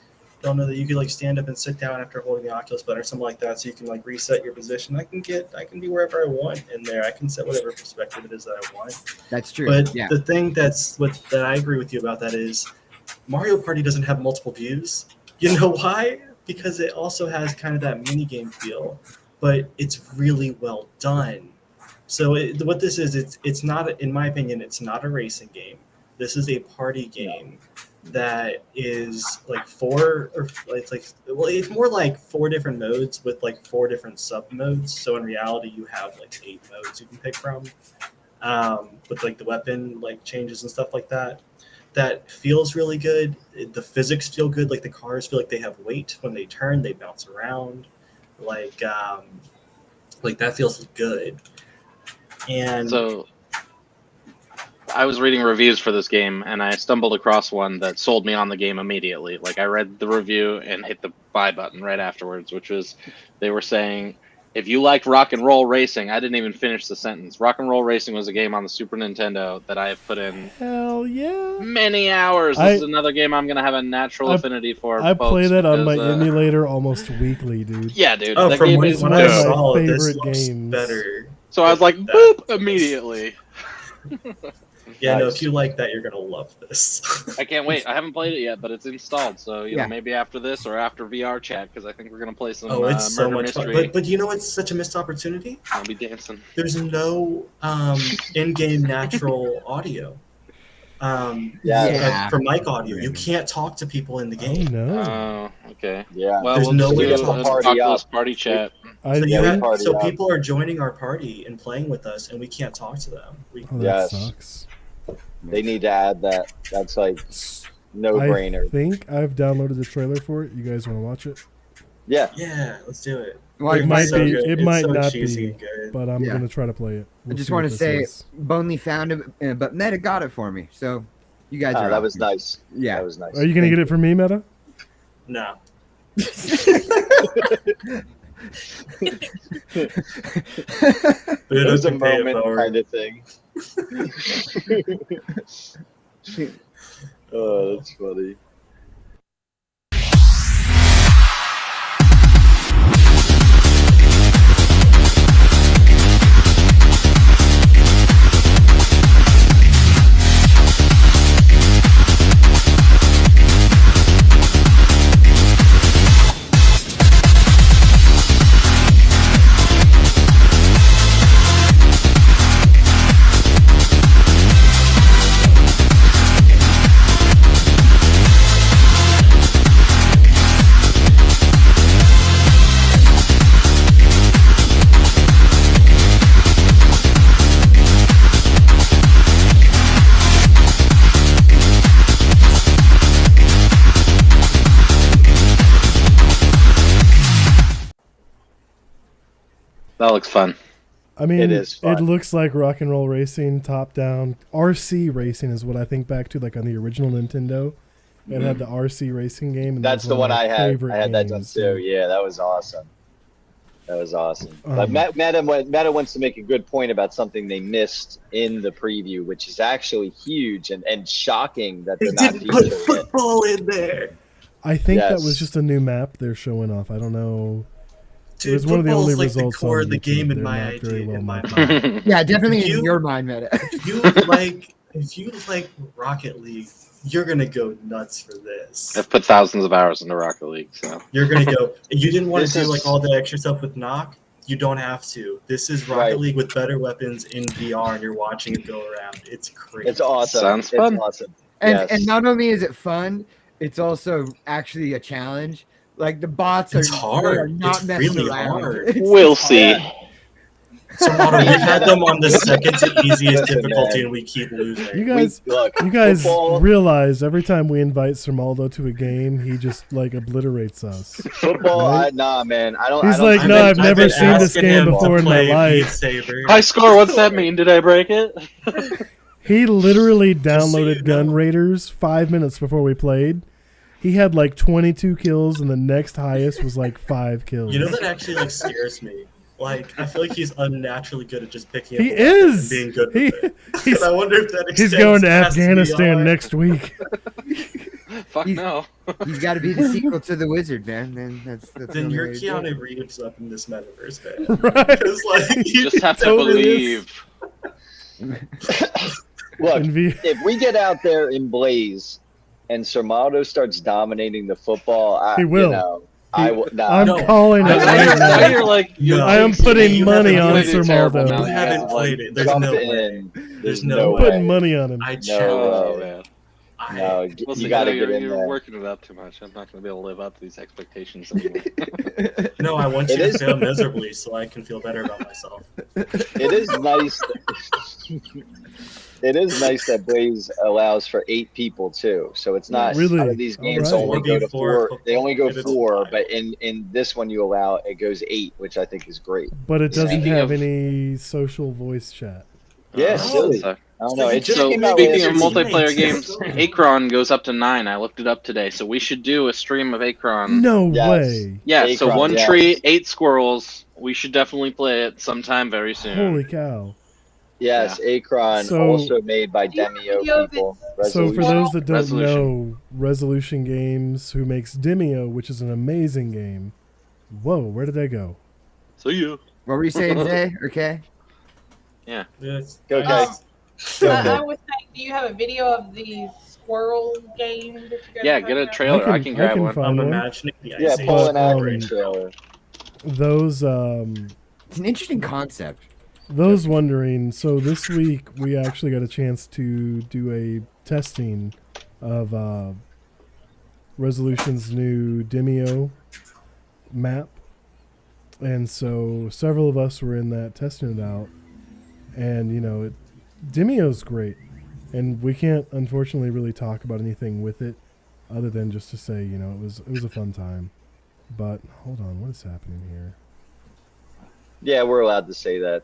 don't know that you could like stand up and sit down after holding the Oculus button or something like that, so you can like reset your position. I can be wherever I want in there. I can set whatever perspective it is that I want. That's true. But Yeah. the thing that I agree with you about that is Mario Party doesn't have multiple views. You know why? Because it also has kind of that mini game feel, but it's really well done. So what this is, it's not, in my opinion, it's not a racing game. This is a party game that is like it's more like 4 different modes with like 4 different sub modes. So in reality, you have like 8 modes you can pick from, with like the weapon like changes and stuff like that. That feels really good. The physics feel good. Like the cars feel like they have weight when they turn. They bounce around. Like that feels good. And So I was reading reviews for this game, and I stumbled across one that sold me on the game immediately. Like, I read the review and hit the buy button right afterwards, which was, they were saying, if you liked Rock and Roll Racing, I didn't even finish the sentence. Rock and Roll Racing was a game on the Super Nintendo that I have put in Hell yeah! many hours. This is another game I'm going to have a natural affinity for. I play that on my because, emulator almost weekly, dude. Yeah, dude. oh, that from game when, is when I one of dope. my saw it, this favorite looks games. better. So I was like, That- boop, immediately. Yeah, no, Nice. if you like that, you're gonna love this. I can't wait. I haven't played it yet, but it's installed. So Yeah. maybe after this or after VR chat, because I think we're gonna play some Oh, it's so murder much fun. mystery. But you know what's such a missed opportunity? I'll be dancing. There's no in-game natural audio. Yeah. For mic audio, you can't talk to people in the Oh game. no! Oh, okay. Yeah. Well, There's we'll no just way do to an talk party Oculus up. party chat. I, So, Yeah, we party out. people are joining our party and playing with us, and we can't talk to them. oh, that Yes. sucks. They need to add that. That's like I no-brainer. think I've downloaded the trailer for it. You guys want to watch it? Yeah. Yeah, let's do it. Well, It I might so be. good. It It's might so not cheesy be, and good. but I'm Yeah. gonna try to play it. I We'll just see want what to this say, is. Bonely found it, but Meta got it for me. So you guys are. that was awesome. nice. Yeah. That was nice. Are you gonna Thank get it for me, Meta? No. It was a moment kind of thing. Oh, that's funny. That looks fun. I mean, It is fun. It looks like rock and roll racing, top down. RC racing is what I think back to, like on the original Nintendo. It had the RC racing game. And That's that the was one of I my had. favorite I had that done games, too. Yeah, that was awesome. That was awesome. But Meta wants to make a good point about something they missed in the preview, which is actually huge and shocking that They they're not didn't put featuring it. football in there. I think that Yes. was just a new map they're showing off. I don't know. It Dude, was one of the only football's like the results core on of the YouTube. game in They're my not very idea, well in my mapped. mind. Yeah, definitely If in you- your mind, Meta. If you like Rocket League, you're gonna go nuts for this. I've put thousands of hours into Rocket League, so You're gonna go. You didn't want This to do is- like all the extra stuff with knock. You don't have to. This is Rocket Right. League with better weapons in VR, and you're watching it go around. It's crazy. It's awesome. Sounds It's fun. awesome. And Yes. and not only is it fun, it's also actually a challenge. Like the bots It's are, hard. they are not It's messing really around. hard. It's we'll see. Yeah. So Otto, we've had them on the second to easiest Listen, difficulty, man. and we keep losing. You guys, Look, you guys football, realize every time we invite Sermaldo to a game, he just like obliterates us. football. Right? Nah, man. I don't. He's I don't, like, I've no, been- I've never been seen this asking game him to before in my play Beat life. Saber. High score, what's that mean? Did I break it? He literally so you downloaded Gun know. Raiders 5 minutes before we played. He had like 22 kills, and the next highest was like 5 kills. You know that actually like scares me. Like I feel like he's unnaturally good at just picking up. He a weapon and is. being good He, with it. he's, And I wonder if that he's extends going to past Afghanistan VR. next week. Fuck He's- no. He's got to be the sequel to the Wizard, man. Then that's the Then only you're way to do it. Keanu Reeves up in this metaverse, man. Right? Because like You just have to totally is. believe. look, In V- if we get out there in Blaze and Sermaldo starts dominating the football, He will. You know, I will. Nah, I'm No. calling it I- Now right you're, now now. you're like, you're No. I am jinxing putting it. You money haven't on played it terrible Sermaldo. now. You haven't like, played it. There's jump no way. in. There's no no I'm way. putting money on him. I No, challenge. Oh, man. No, Listen, you got to you're, get in you're there. working it up too much. I'm not going to be able to live up to these expectations anymore. No, I want you It to is- fail miserably so I can feel better about myself. It is nice. It is nice that Blaze allows for 8 people too. So it's not Really? out of these games Alright. only go to 4v4 4. They only go football, 4, it's but in this one you allow it goes 8, which I think is great. But it doesn't Speaking have of- any social voice chat. Yeah, silly. So, I don't know. It just so came out speaking last of week. multiplayer games, Akron goes up to 9. I looked it up today, so we should do a stream of Akron. No Yes. way. Yeah, so Akron, 1 yes. tree, 8 squirrels. We should definitely play it sometime very soon. Holy cow. Yes, Akron, So- also made by Do you have DEMEO video of people. So for Resolution. those that don't Resolution. know, Resolution Games, who makes DEMEO, which is an amazing game. Whoa, where did that go? See you. What were you saying, Zay? Okay. Yes. Okay. I was saying, do you have a video of the squirrel game that you guys Yeah, are get talking a about? trailer. I can grab one. find I'm one. imagining the Yeah, Ice pull Age an Akron right now. trailer. Those It's an interesting concept. those wondering, so this week we actually got a chance to do a testing of Resolution's new DEMEO map. And so several of us were in that testing it out. And, you know, DEMEO's great. And we can't, unfortunately, really talk about anything with it other than just to say, you know, it was a fun time. But, hold on, what is happening here? Yeah, we're allowed to say that.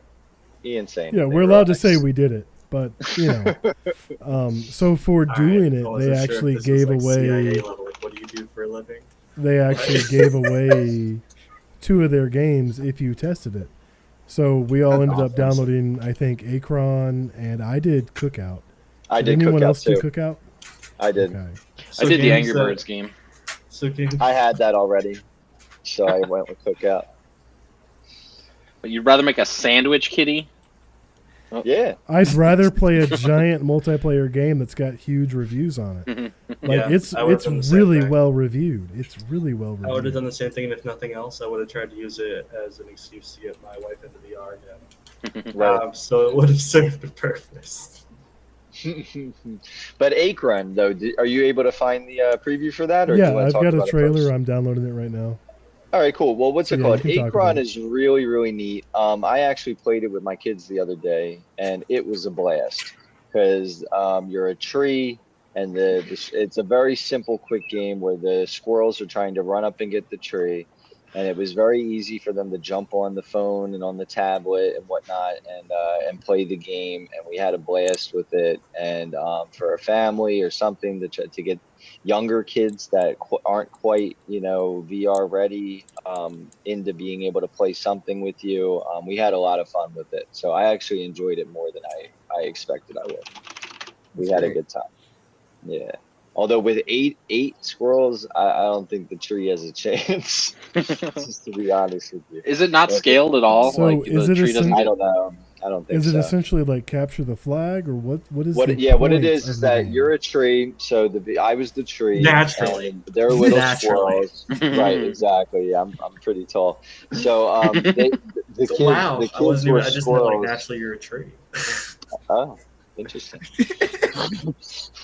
Ian's saying. Yeah, it. we're allowed to say we did it. But, you know, so for All doing right, it, I wasn't they sure if actually this was, gave like, CIA away... level, like, what do you do for a living? They actually gave away 2 of their games if you tested it. So we all That's ended up awesome. downloading, I think, Acron, and I did Cookout. I did anyone Cookout else too. do Cookout? I did. Okay. I did the games Angry that- Birds game. So games. I had that already, so I went with Cookout. But you'd rather make a sandwich kitty? Yeah. I'd rather play a giant multiplayer game that's got huge reviews on it. Like Yeah, it's I would've done the same really thing. well reviewed. It's really well reviewed. I would have done the same thing, and if nothing else, I would have tried to use it as an excuse to get my wife into VR again. Right. So it would have served the purpose. But Acron, though, are you able to find the preview for that? Or do Yeah, you want I've to talk got a about it trailer. first? I'm downloading it right now. All right, cool. Well, what's it Yeah, called? you can talk Acron about it. is really, really neat. I actually played it with my kids the other day, and it was a blast because you're a tree, and it's a very simple, quick game where the squirrels are trying to run up and get the tree, and it was very easy for them to jump on the phone and on the tablet and whatnot and play the game, and we had a blast with it. And for a family or something to get younger kids that aren't quite, VR ready into being able to play something with you. We had a lot of fun with it. So I actually enjoyed it more than I expected I would. We had a good time. Yeah. Although with eight squirrels, I don't think the tree has a chance, just to be honest with you. Is it not scaled at all? So like is the it tree doesn't I get... don't know. I don't think Is it so. essentially like capture the flag, or what? What is What the it point is of the that game? you're a tree, so I was the tree. Naturally. and they're little Naturally. squirrels. Right, exactly. Yeah, I'm pretty tall. So the kids Wow, the I kids wasn't were even. I just meant like squirrels. naturally you're a tree. Oh, interesting.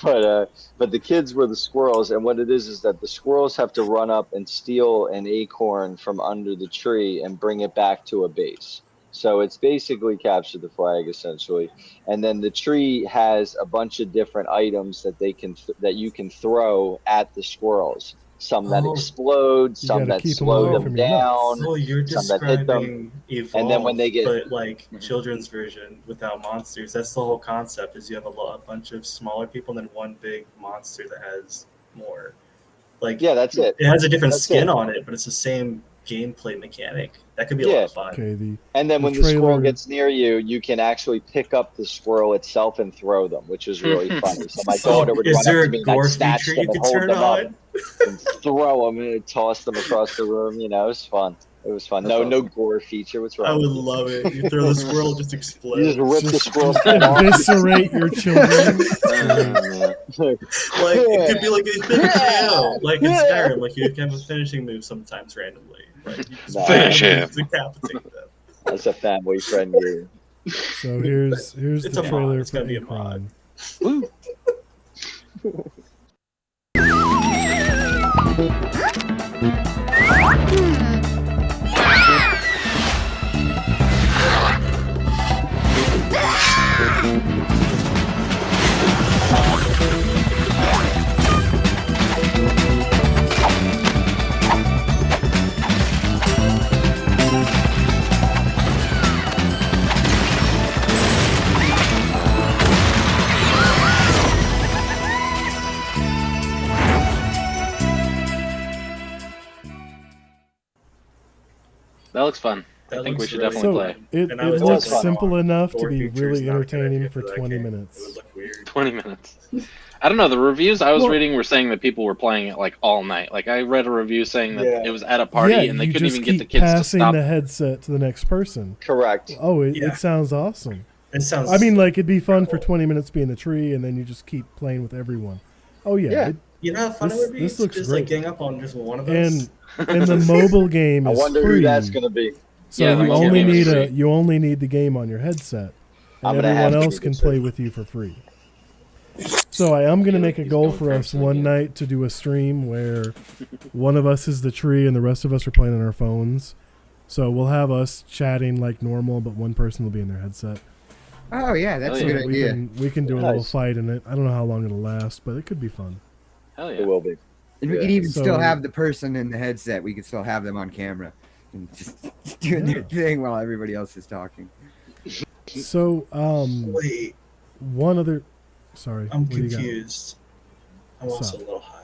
But the kids were the squirrels, and what it is that the squirrels have to run up and steal an acorn from under the tree and bring it back to a base. So it's basically capture the flag essentially, and then the tree has a bunch of different items that that you can throw at the squirrels. Some that Oh. explode, some gotta that keep 'em slow away them from your nuts. down. So you're some that hit them, describing Evolve, and then when they get- but like children's version without monsters. That's the whole concept. Is you have a bunch of smaller people and then one big monster that has more. Like Yeah, that's it. It has a different That's skin it. on it, but it's the same gameplay mechanic. That could be a lot of fun. Okay, And then The when the squirrel trailer- gets near you, you can actually pick up the squirrel itself and throw them, which is really funny. So my daughter would Is run there up a to me and I'd gore snatch feature them you and could hold turn them up on? and throw them and toss them across the room. It was fun. It was fun. That's No awesome. gore feature. What's wrong? I would with you? love it. You throw the squirrel, it just You explodes. just rip the Just squirrel's head off. eviscerate your children. Like it could be like a big KO, like in Skyrim. Like you can have a finishing move sometimes randomly. Like you just Nah. Finish him. decapitate them. That's a family friendly. So here's It's the a mod. trailer It's for gotta be a mod. Akron. That looks fun. That I think we looks should really definitely So play. it And I was looks definitely simple enough to Gore be features really not a good entertaining idea for that 20 game. minutes. It would look weird. 20 minutes. I don't know. The reviews I was Well- reading were saying that people were playing it like all night. Like I read a review saying that Yeah. it was at a party yeah, and they you couldn't just even get the keep kids to passing stop. the headset to the next person. Correct. Oh, Yeah. it sounds awesome. It sounds. I mean, like it'd be fun for 20 minutes to be in the tree, and then you just keep playing with everyone. Oh yeah, Yeah. you know how fun this- it would be. this looks just great. like gang up on just one of us. and the mobile game I is wonder free. who that's gonna be. So Yeah, the you mobile only game is need free. you only need the game on your headset, I'm and gonna have everyone to else do can this play too. with you for free. So I am going to make a He's goal going for us personally, one yeah. night to do a stream where one of us is the tree and the rest of us are playing on our phones. So we'll have us chatting like normal, but one person will be in their headset. Oh yeah, that's Oh, a yeah. good we idea. we can do a little Nice. fight in it. I don't know how long it'll last, but it could be fun. Hell It yeah. will be. And we Yeah. could even So- still have the person in the headset. We could still have them on camera and just doing their thing while everybody else is talking. So Wait, one other. Sorry, I'm what do you got? confused. I'm also So- a little high.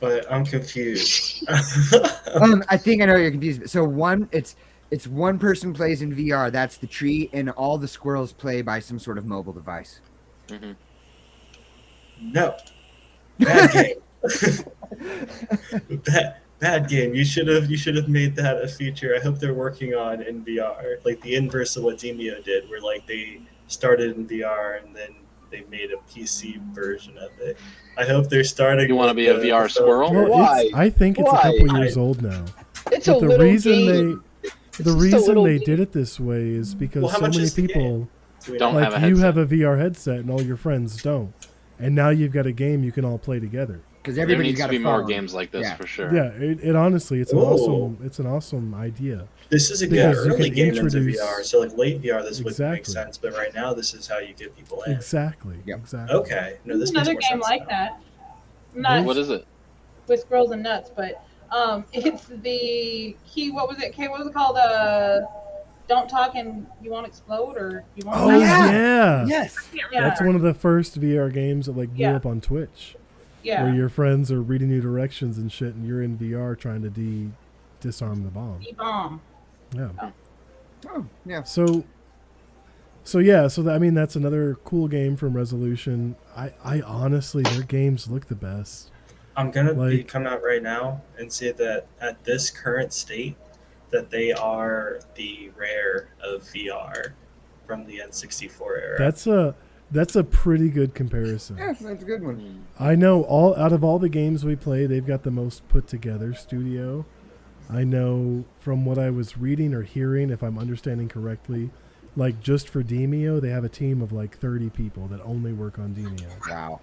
but I'm confused. I think I know you're confused. So it's one person plays in VR. That's the tree, and all the squirrels play by some sort of mobile device. Hmm. No, bad game. Bad game. You should have made that a feature. I hope they're working on in VR, like the inverse of what DEMEO did, where like they started in VR and then they made a PC version of it. I hope they're starting. You want to with be a the VR squirrel? Well, Why? I think it's a Why? couple years old now. It's But a the little reason game. the just a reason little they game. did it this way is because Well, how so much many is the people Do we Don't know? like have a you headset. have a VR headset and all your friends don't, and now you've got a game you can all play together. Because There everybody's needs got to be a more phone. games like this Yeah. for sure. Yeah, it honestly it's Ooh. an awesome idea. This is a good Because you early can game into introduce- VR. So like late VR, this would make Exactly. sense. But right now, this is how you get people in. Exactly. Yep. Exactly. Okay, no, this There's makes another more game sense like now. that. Not What is it? with squirrels and nuts, but it's the key. What was it? What was it called? Don't talk and you won't explode, or you won't. Oh die. yeah. Yes. Yeah. That's one of the first VR games that like blew Yeah. up on Twitch, Yeah. where your friends are reading you directions and shit, and you're in VR trying to disarm the bomb. Bomb. Yeah. Oh, yeah. So I mean that's another cool game from Resolution. I honestly their games look the best. I'm gonna Like- come out right now and say that at this current state, that they are the rare of VR from the N64 era. That's a pretty good comparison. Yeah, that's a good one. I know out of all the games we play, they've got the most put together studio. I know from what I was reading or hearing, if I'm understanding correctly, like just for DEMEO, they have a team of like 30 people that only work on DEMEO. Wow.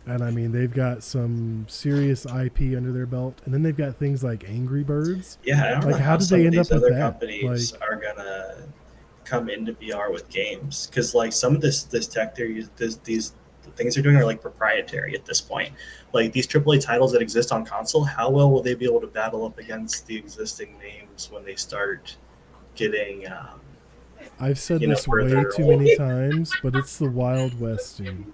And I mean, they've got some serious IP under their belt, and then they've got things like Angry Birds. Yeah, I don't Like, know how how did some they of end these up with other that? companies are gonna come into VR with games, because like some of this tech these things they're doing are like proprietary at this point. Like these AAA titles that exist on console, how well will they be able to battle up against the existing names when they start getting? I've said You know, this way further too many times, but it's the Wild West, dude.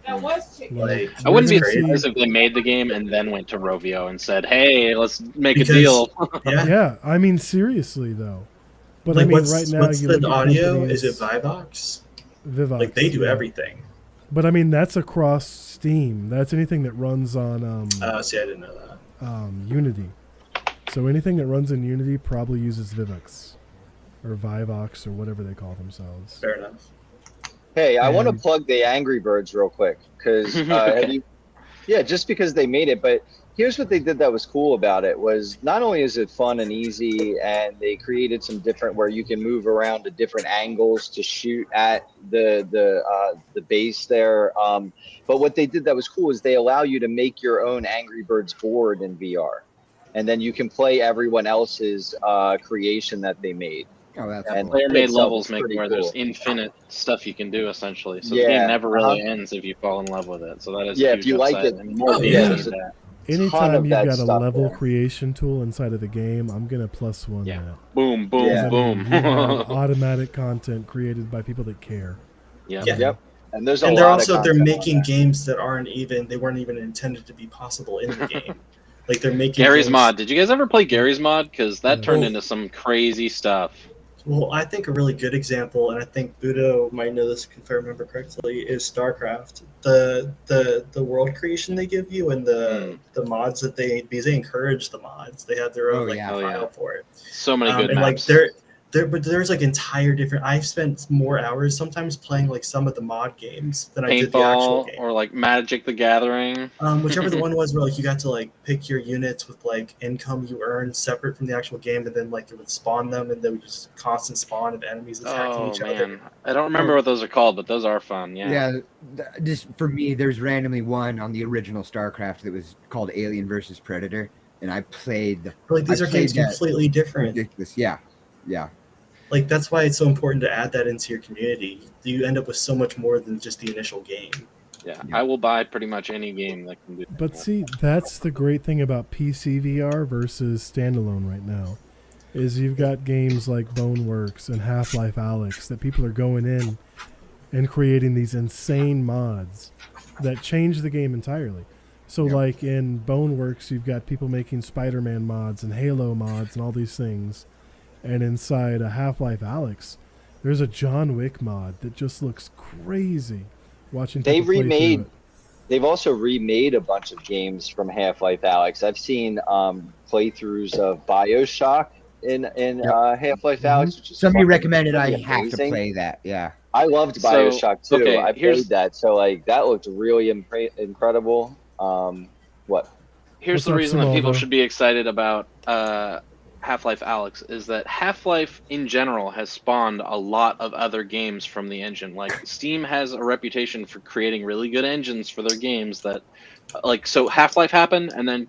That was chicken. Like, I wouldn't be you're gonna surprised see- if they made the game and then went to Rovio and said, "Hey, let's make Because- a deal." Yeah. Yeah, I mean seriously though. But Like I mean, what's right now you the look at audio? companies- Is it Vivox? Vivox, Like they do yeah. everything. But I mean, that's across Steam. That's anything that runs on See, I didn't know that. Unity. So anything that runs in Unity probably uses Vivox or Vivox or whatever they call themselves. Fair enough. Hey, I want to And- plug the Angry Birds real quick because just because they made it. But here's what they did that was cool about it was not only is it fun and easy, and they created some different where you can move around to different angles to shoot at the base there. But what they did that was cool is they allow you to make your own Angry Birds board in VR, and then you can play everyone else's creation that they made. Oh, that's And cool. Player-made itself levels is make pretty where cool. there's infinite stuff you can do essentially. So the Yeah, game never really ends if you fall in love with it. So that is Yeah, a if huge you like upside, it. and more Oh, games yeah. need that. ton Anytime of you've that got a stuff level there. creation tool inside of the game, I'm gonna plus one Yeah. that. Boom, boom, Yeah. I boom. mean, you have automatic content created by people that care. Yeah. Yeah. Yep. And there's a And they're lot of also they're content on making that. games that weren't even intended to be possible in the game. Like they're making Gary's games- mod. Did you guys ever play Gary's mod? Because that Yeah. turned Oh. into some crazy stuff. Well, I think a really good example, and I think Udo might know this if I remember correctly, is StarCraft. The world creation they give you and the mods that because they encourage the mods. They have their own Oh, yeah. Oh, file yeah. for it. So many good and maps. like but there's like entire different. I've spent more hours sometimes playing like some of the mod games than I did the actual Paintball game. or like Magic the Gathering. Whichever the one was where like you got to like pick your units with like income you earn separate from the actual game, and then like it would spawn them, and there would just constant spawn of enemies attacking Oh each other. man, I don't remember what those are called, but those are fun. Yeah. Yeah, just for me, there's randomly one on the original StarCraft that was called Alien versus Predator, and I played the Like these I are games played that. completely different. ridiculous. Yeah, Like that's why it's so important to add that into your community. You end up with so much more than just the initial game. Yeah, I will buy pretty much any game that can do that. But see, that's the great thing about PC VR versus standalone right now, is you've got games like Boneworks and Half-Life Alyx that people are going in and creating these insane mods that change the game entirely. So Yep. like in Boneworks, you've got people making Spider-Man mods and Halo mods and all these things. And inside a Half-Life Alyx, there's a John Wick mod that just looks crazy. Watching They people play through remade. it. They've also remade a bunch of games from Half-Life Alyx. I've seen playthroughs of BioShock in Half-Life Alyx, which is Somebody fucking recommended I pretty have to amazing. play that. Yeah. I loved So, BioShock too. okay, I here's- played that, so like that looked really incredible. What? Here's What's the up, reason that people Simaldo? should be excited about Half-Life Alyx is that Half-Life in general has spawned a lot of other games from the engine. Like Steam has a reputation for creating really good engines for their games that like so Half-Life happened and then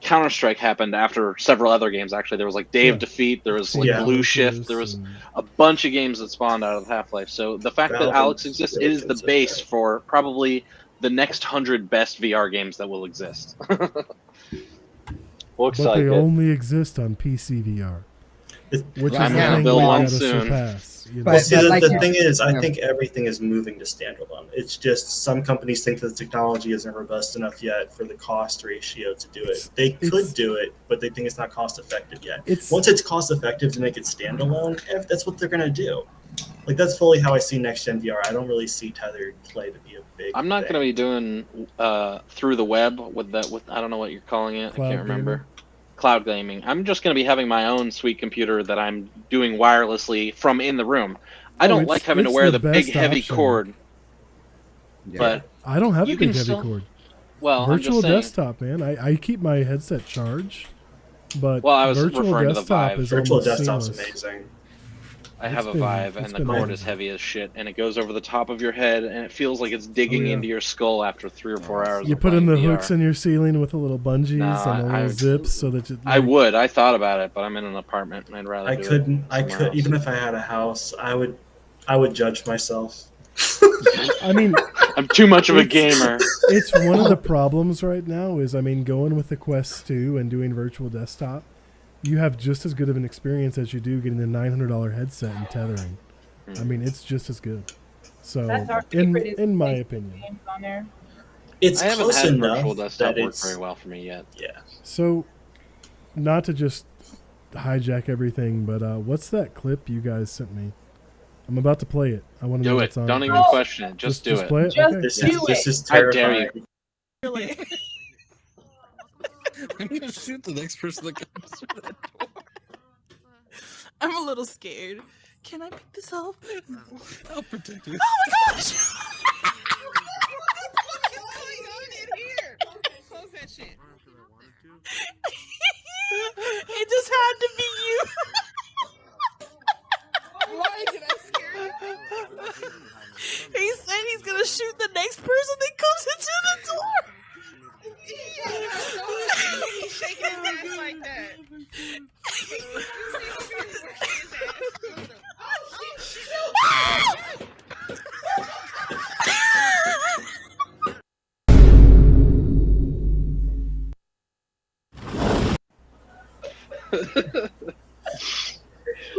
Counter-Strike happened after several other games. Actually, there was like Day of Yeah. Defeat, there was like Yeah. Blue Shift, there was and- a bunch of games that spawned out of Half-Life. So the fact that Valve Alyx is exists really is the consistent. base for probably the next 100 best VR games that will exist. Looks but like they it. only exist on PC VR, which is I'm the gonna thing build we one gotta soon. surpass. You know? But- Well, see, like the you- thing is, I yeah. think everything is moving to standalone. It's just some companies think that the technology isn't robust enough yet for the cost ratio to do it. They It's- could do it, but they think it's not cost effective yet. It's Once it's cost effective to make it standalone, that's what they're gonna do. Like that's fully how I see next gen VR. I don't really see tethered play to be a big. I'm not thing. going to be doing through the web with that. With I don't know what you're calling it. Cloud I can't remember. gaming? Cloud gaming. I'm just going to be having my own sweet computer that I'm doing wirelessly from in the room. I Oh, don't it's- like having to it's wear the the big best heavy option. cord. Yeah. But I don't have You a big can heavy still- cord. well, Virtual I'm just saying. desktop, man. I keep my headset charged, but Well, I was virtual referring to the desktop Vive. is Virtual almost desktop's seamless. amazing. I have It's a been- Vive, it's and the been cord amazing. is heavy as shit, and it goes over the top of your head, and it feels like it's digging Oh, yeah. into your skull after 3 or 4 hours. You of put in the playing VR. hooks in your ceiling with the little bungees No, and the I little would- zips, so that you, I would. I thought about it, but I'm in an apartment, and I'd rather. I do it couldn't. I somewhere could else. even if I had a house. I would judge myself. I mean, I'm too much of a It's- gamer. it's one of the problems right now. Is I mean, going with the Quest 2 and doing virtual desktop, you have just as good of an experience as you do getting the $900 headset and tethering. I mean, it's just as good. So, That's our in favorite is in my like opinion. games on there. It's I haven't close had enough virtual desktop that work it's very well for me yet. yeah. So, not to just hijack everything, but what's that clip you guys sent me? I'm about to play it. I want to know Do it. what's on Don't it. even Oh. question it. Just do it. play it. Just Okay. This Do is it. How dare terrifying. you. Really? I'm gonna shoot the next person that comes through that door. I'm a little scared. Can I pick this up? I'll protect you. Oh my gosh! What is going on in here? Close that shit. It just had to be you. Why did I scare you? He said he's gonna shoot the next person that comes into the door. He's shaking his ass like that.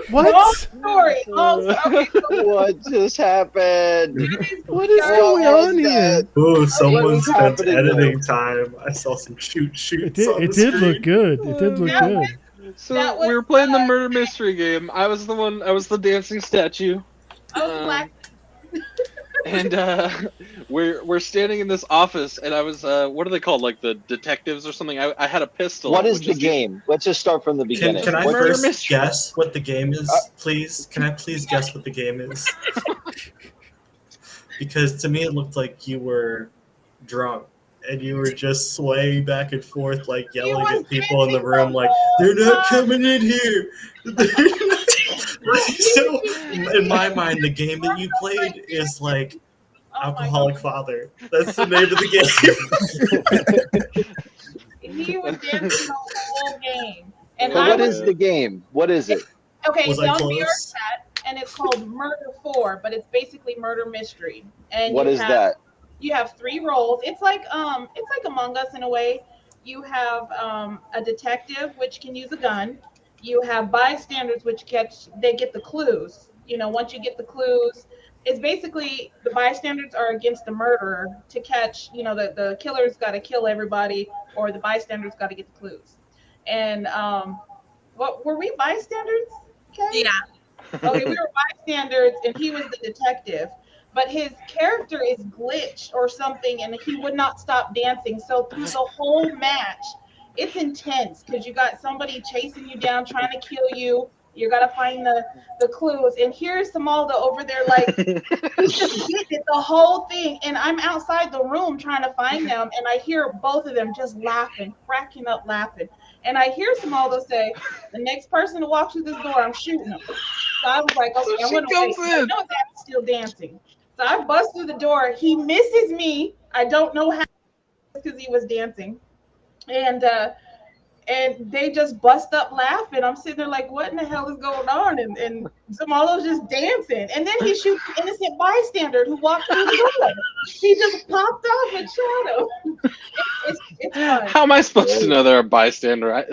What? Long story. Okay, so What just happened? What is What going was on here? that? Ooh, someone is spent happening editing time. I saw some It shoots did. on It the did screen. look good. It did look That good. was- So That was we were playing the murder mystery game. I was the dancing statue. I was black. And we're standing in this office, and I was what are they called, like the detectives or something? I had a pistol. What is which the game? Let's just start from the beginning. Can I What- Murder first mystery. guess what the game is, please? Can I please guess what the game is? Because to me, it looked like you were drunk and you were just swaying back and forth, like yelling was at people in the dancing room, the like, whole they're not time." coming in here. So, in my mind, the game that you played is like Oh my Alcoholic Father. That's the name of the game. God. He was dancing the whole game. And But I what was is the game? What is it? okay, Was it's I on close? VRChat and it's called Murder 4, but it's basically murder mystery. And What you is have, that? You have 3 roles. It's like Among Us in a way. You have a detective which can use a gun. You have bystanders which get the clues. You know, once you get the clues, It's basically the bystanders are against the murderer to catch, the killer's got to kill everybody, or the bystanders got to get the clues. And what were we bystanders? Okay. Yeah. Okay, we were bystanders, and he was the detective. But his character is glitched or something, and he would not stop dancing. So through the whole match, it's intense because you got somebody chasing you down, trying to kill you. You got to find the clues. And here's Samalda over there, like, he's just getting it the whole thing. And I'm outside the room trying to find them, and I hear both of them just laughing, cracking up laughing. And I hear Samalda say, the next person to walk through this door, I'm shooting them. So I was like, okay, I'm going to wait. I know that's still dancing. So I bust through the door. He misses me. I don't know how, because he was dancing. And they just bust up laughing. I'm sitting there like, what in the hell is going on? And Zamalo's just dancing. And then he shoots an innocent bystander who walked through the door. He just popped off and shot him. It's fun. How am I supposed to know they're a bystander? I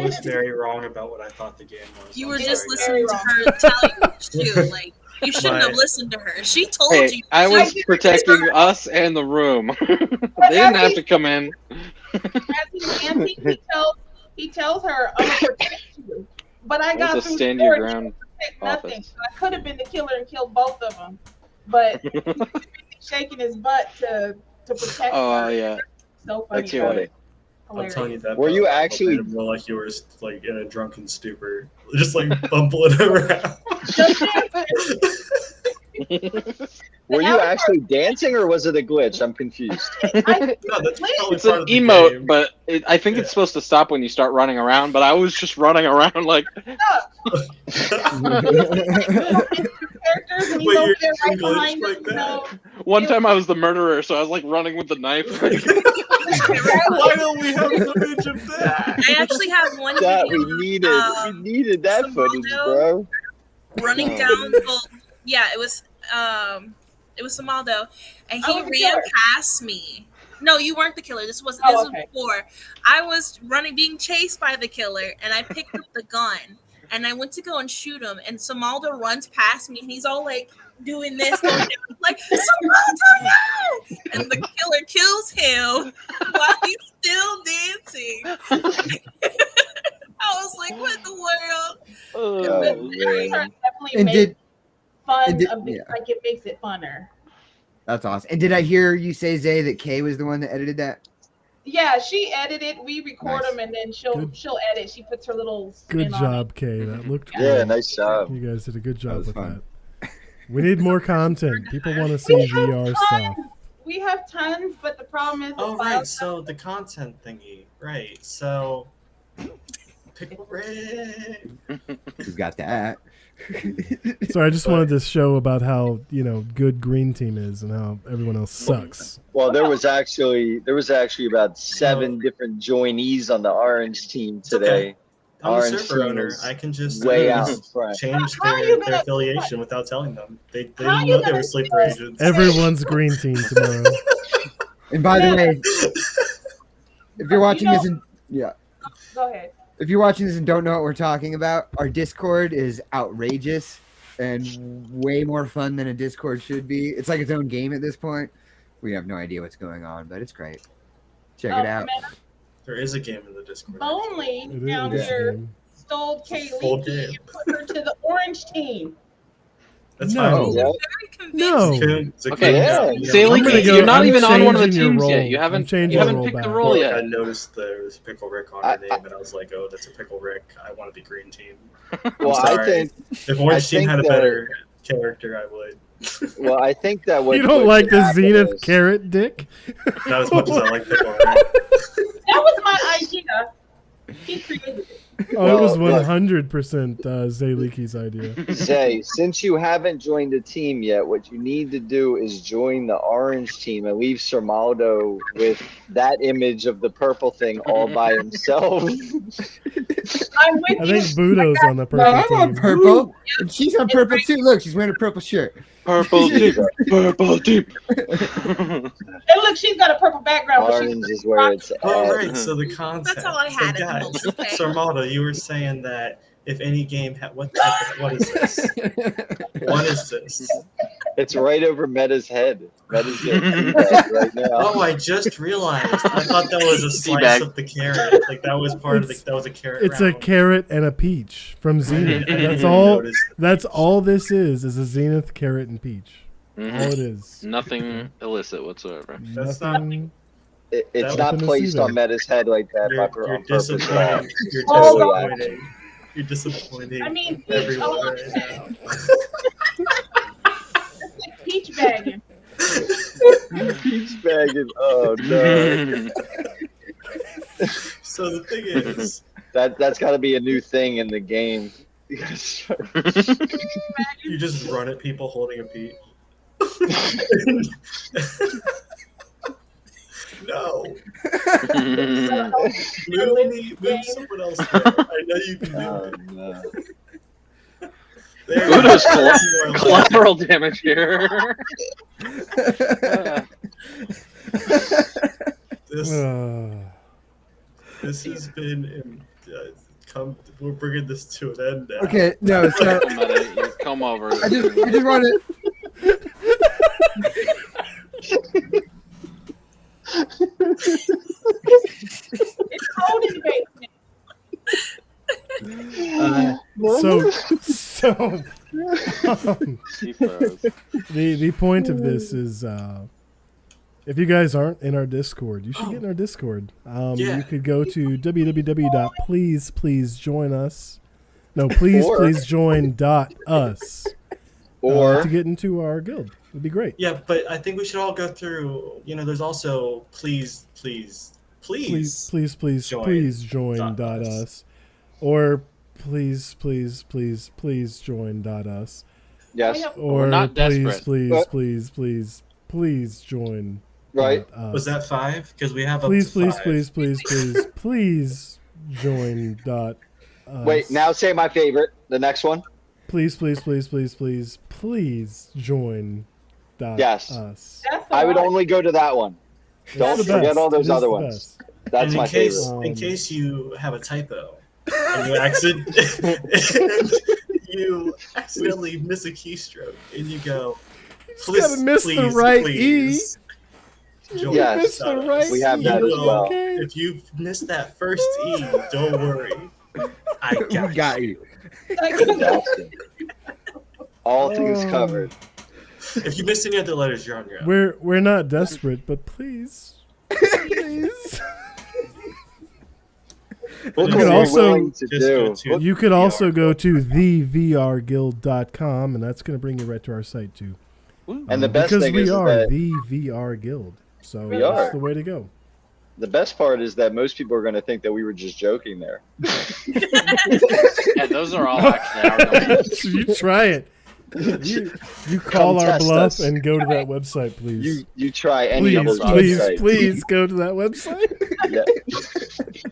was very wrong about what I thought the game was. You I'm were sorry, just guys. listening to her tell you to shoot. Like, you shouldn't have listened to her. She told Hey, you. I was protecting us and the room. They didn't have to come in. As he's dancing, he tells her, I'm going to protect you. But I got It's a through stand the your door and ground protect nothing. office. So I could have been the killer and killed both of them. But he's shaking his butt to protect Oh her. yeah. So funny. That's funny. I'm telling you that. Were you felt actually- more like you were like in a drunken stupor, just like bumbling around? Were you actually dancing, or was it a glitch? I'm confused. No, that's probably It's an part of the emote, game. but I think it's supposed to stop when you start running around. But I was just running around like. Characters and he's Wait, over you're there right glitched behind like him. that? One time I was the murderer, so I was like running with the knife. Why don't we have footage of that? I actually have one That video we needed that footage, bro. running Oh. down. Well, yeah, it was Samaldo, and I he was the ran killer. past me. No, you weren't the killer. This was Oh, okay. before. I was being chased by the killer, and I picked up the gun, and I went to go and shoot him. And Samaldo runs past me, and he's all like doing this, going down, like Samaldo, no! And the killer kills him while he's still dancing. I was like, what in the world? Oh, Definitely And make fun did- of the, yeah. like it makes it funner. That's awesome. And did I hear you say, Zay, that Kay was the one that edited that? Yeah, she edited. We record Nice. them, and then she'll Good. edit. She puts her little spin Good on job, Kay. That looked Yeah, great. nice job. You guys did a good That job was with fun. that. We need more content. People want to see We have VR stuff. tons. We have tons, but the problem is the Oh, file right. So the content thingy. Right. So. Pickle Rick. Who's got that? So I just wanted to show about how good Green Team is and how everyone else sucks. Well, there was actually about 7 different joinees on the orange team today. I'm a Orange server team owner. is I can just way out in front. change How are their, you their gonna- affiliation without telling them. They How didn't you know they gonna were sleeper agents. Everyone's Green Team tomorrow. And by the Yeah. way, if you're watching this and Go ahead. if you're watching this and don't know what we're talking about, our Discord is outrageous and way more fun than a Discord should be. It's like its own game at this point. We have no idea what's going on, but it's great. Check it out. Man, There is a game in the Discord. Bonely It down is a here game. stole It's a Kay full Leakey game. and put her to the orange team. That's No. fine. Yeah. Very No. convincing. Okay, Yeah. Saley, I'm gonna go- you're not I'm even on one of the changing your teams yet. role. You I'm haven't changing you haven't your picked role the back. role Well, yet. I noticed there was Pickle Rick on her name, and I was like, "Oh, that's a Pickle Rick. I want to be Green Team." Well, sorry. I think If Orange Team think had a that- better character, I would. I think that what You don't what like the should happen Zenith is- carrot dick? Not as much as I like Pickle Rick. That was my idea. He created it. Oh, it was Well, look. 100% Zayliki's idea. Zay, since you haven't joined a team yet, what you need to do is join the orange team and leave Sermaldo with that image of the purple thing all by himself. I'm with I you. think Budo's on the No, I'm purple on team. purple. And she's on purple too. Look, she's wearing a purple shirt. Purple deep, purple deep. And look, she's got a purple background. But Orange she's is where it's at. Oh, right. So the content. That's all I had So at the guys, moment, okay? Sarmada, you were saying that if any game what is this? What is this? It's right over Meta's head. Meta's getting feedback right now. Oh, I just realized. I thought that was a slice of the carrot. Like that was part of the, that was a carrot. It's round. a carrot and a peach from Zenith. I didn't That's even all. notice. That's all this is a Zenith carrot and peach. Mhm. All it is. Nothing illicit whatsoever. That's Nothing. It's That not was placed either. on Meta's head like that You're, on purpose. disappointing. You're Oh, disappointing. You're disappointing. I mean, peach everyone all right over now. It's like peach bagging. Peach bagging. Oh no. So the thing is, That's got to be a new thing in the game. you just run at people holding a peach. No. Move someone else there. I know you can do Oh, it. no. There Who does you are. collateral damage here? This has been. We're bringing this to an end now. Okay, no, so You come over. I just want to. It's cold in the basement. He froze. The point of this is, if you guys aren't in our Discord, you should get in our Discord. Yeah. You could go to www.pleasepleasejoinus. No, please join.us. Or to get into our guild. It'd be great. Yeah, but I think we should all go through. There's also please join.us. Or please join.us. yes, Or We're not please join. right. Was that 5? Because we have up Please to 5. join. Wait, now say my favorite. The next one. Please join. Yes. Us. That's I would lot. only go to that one. Don't It's the forget best. all It those is other the ones. best. That's And my favorite. in case you have a typo and you accidentally miss a keystroke and you go, please, gotta miss the right please, join Yes. Missed the us." right We have E. that as well. Okay. If you missed that first E, don't worry. I got you. Fantastic. All things covered. If you missed any other letters, you're on your own. We're not desperate, but please. Look You what could we're also- willing to Just do. go to- You could also go to thevrguild.com, and that's going to bring you right to our site too. And the best because thing we is are that the VR Guild, so We that's are. the way to go. the best part is that most people are going to think that we were just joking there. Yeah, those are all actually our numbers. You try it. You call our test bluff us. and go to that website, please. You try any of Please, those please, websites. please go to that website. Yeah.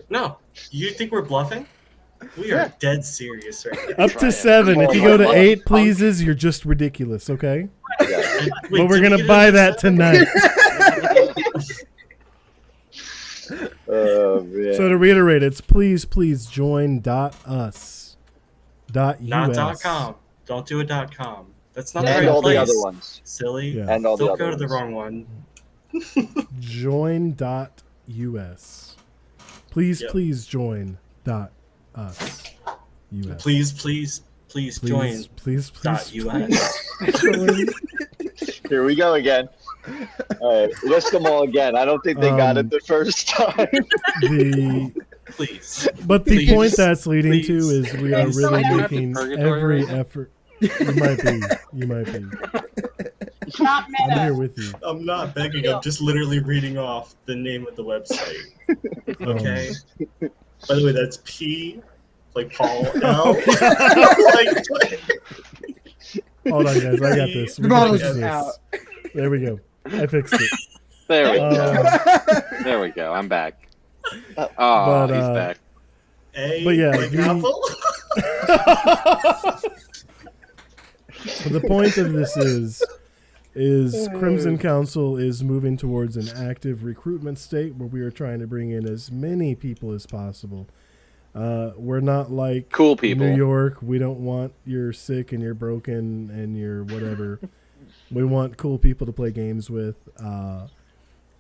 No, you think we're bluffing? We are dead serious right now. Up Try to it. 7. If you go to Punk. 8 pleases, you're just ridiculous, okay? Yeah. Wait, But we're did we going to get buy into that tonight. Oh man. So to reiterate, it's please join.us. Not .com. Don't do a .com. That's not the and right all place. the other ones. Silly. Yeah. And all the Don't other go to the ones. wrong one. Join.us. Please Yep. join.us. US. Please join Please. .us. Here we go again. All right, list them all again. I don't think they got it the first time. Please. But the Please. point that's leading to Please. is we are Please. really Am I making purgatory every right now? effort. You might be. Not I'm here meta. with you. I'm not begging. I'm just literally reading off the name of the website. Okay. By the way, that's P, like Paul L. like, Hold on, guys. I got this. The We can bottle fix is this. out. There we go. I fixed it. There we go. Um, There we go. I'm back. Oh, But, he's uh, back. A, But yeah, like the- Apple. the point of this is Crimson Council is moving towards an active recruitment state where we are trying to bring in as many people as possible. We're not like Cool people. New York. We don't want you're sick and you're broken and you're whatever. We want cool people to play games with.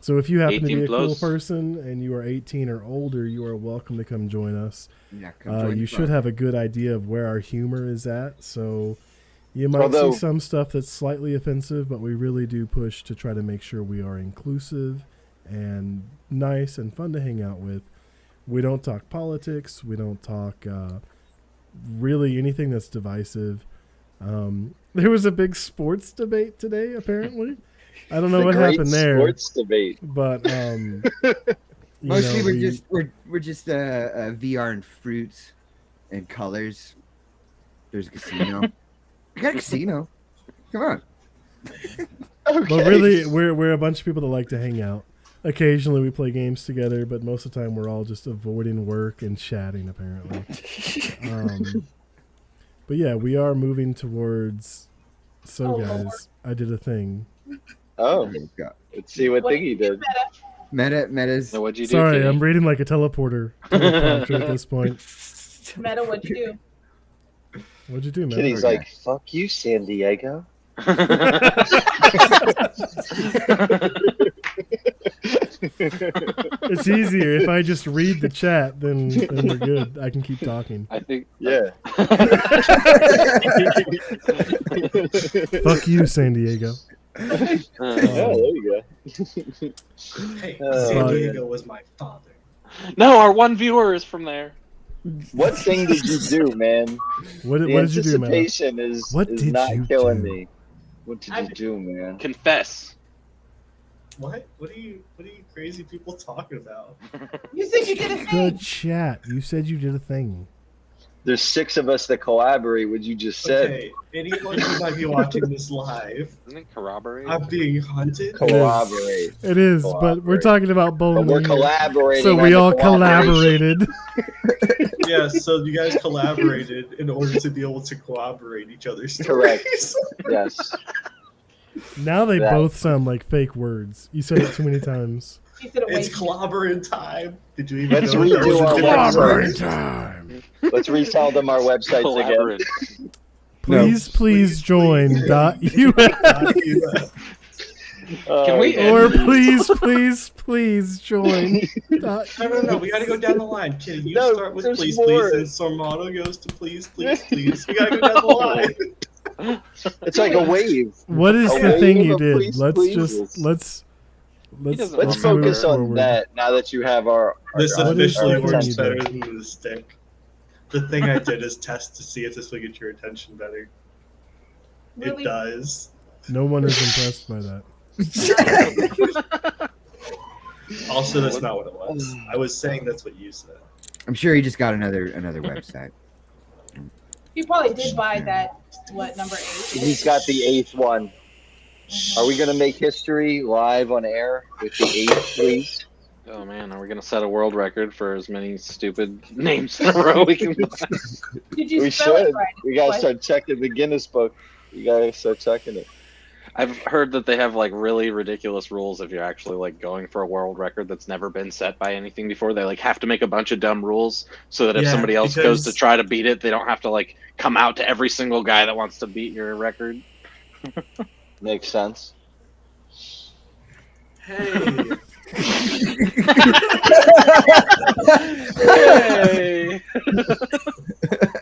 So if you happen to be 18 a cool plus. person and you are 18 or older, you are welcome to come join us. Yeah, come join You the should fun. have a good idea of where our humor is at. So you might Although- see some stuff that's slightly offensive, but we really do push to try to make sure we are inclusive and nice and fun to hang out with. We don't talk politics. We don't talk really anything that's divisive. There was a big sports debate today, apparently. I don't know The what great happened there, Sports debate. but you Mostly know, we're just VR and fruits and colors. There's a casino. We got a casino. Come on. Okay. But really, we're a bunch of people that like to hang out. Occasionally, we play games together, but most of the time, we're all just avoiding work and chatting. Apparently, but yeah, we are moving towards. So, Oh, guys, Lord. I did a thing. Oh, Got let's see what What thing he did. Meta's. So what'd you do? Sorry, Kitty? I'm reading like a teleprompter at this point. Meta, what'd you do? What'd you do, man? Kitty's Okay. like, "Fuck you, San Diego." It's easier if I just read the chat. Then we're good. I can keep talking. I think. Yeah. Fuck you, San Diego. Yeah, there you Hey, Oh, San yeah. Diego was my father. No, our one viewer is from there. go. What thing did you do, man? What The did you do, man? anticipation is What is did not you killing do? me. What did you I've- do, man? Confess. What? What are you crazy people talking about? You said you did a The thing. chat. You said you did a thing. There's 6 of us that collaborate. What you just said. Okay, anyone who might be watching this live, Isn't it corroborate? I'm being hunted. Collaborate. It is, but we're Collaborate. talking about But we're bowling. collaborating. So on we the all cooperation. collaborated. Yeah, so you guys collaborated in order to be able to corroborate each other's Correct. stories. Yes. Now they That- both sound like fake words. You said it too many times. She said it way It's too much. clobbering time. Did you even Let's know there was redo a our difference? website. time. Let's retell them our websites again. Collaborate. Please Please join join. dot US. Can we Oh, Or end- please join dot No. We gotta go down the line. Kitty, you No, start with there's please, more. please, and Sormato goes to please, please, please. We gotta go down the line. It's like a wave. What is A the thing wave you of did? please, Let's pleases. just let's doesn't Let's remember. move focus on forward. that now that you have our. This our- officially our works you better did. than the stick. The thing I did is test to see if this will get your attention better. Really? It does. No one is impressed by that. Also, that's not what it was. I was saying that's what you said. I'm sure he just got another website. He probably did buy that, what, number 8? He's got the 8th one. Are we gonna make history live on air with the 8th, please? Oh man, are we gonna set a world record for as many stupid names in a row we can? Did you We spell should. it right? We gotta What? start checking the Guinness book. You gotta start checking it. I've heard that they have like really ridiculous rules if you're actually like going for a world record that's never been set by anything before. They like have to make a bunch of dumb rules so that if Yeah, somebody else goes to because- try to beat it, they don't have to like come out to every single guy that wants to beat your record. Makes sense. Hey, Hey!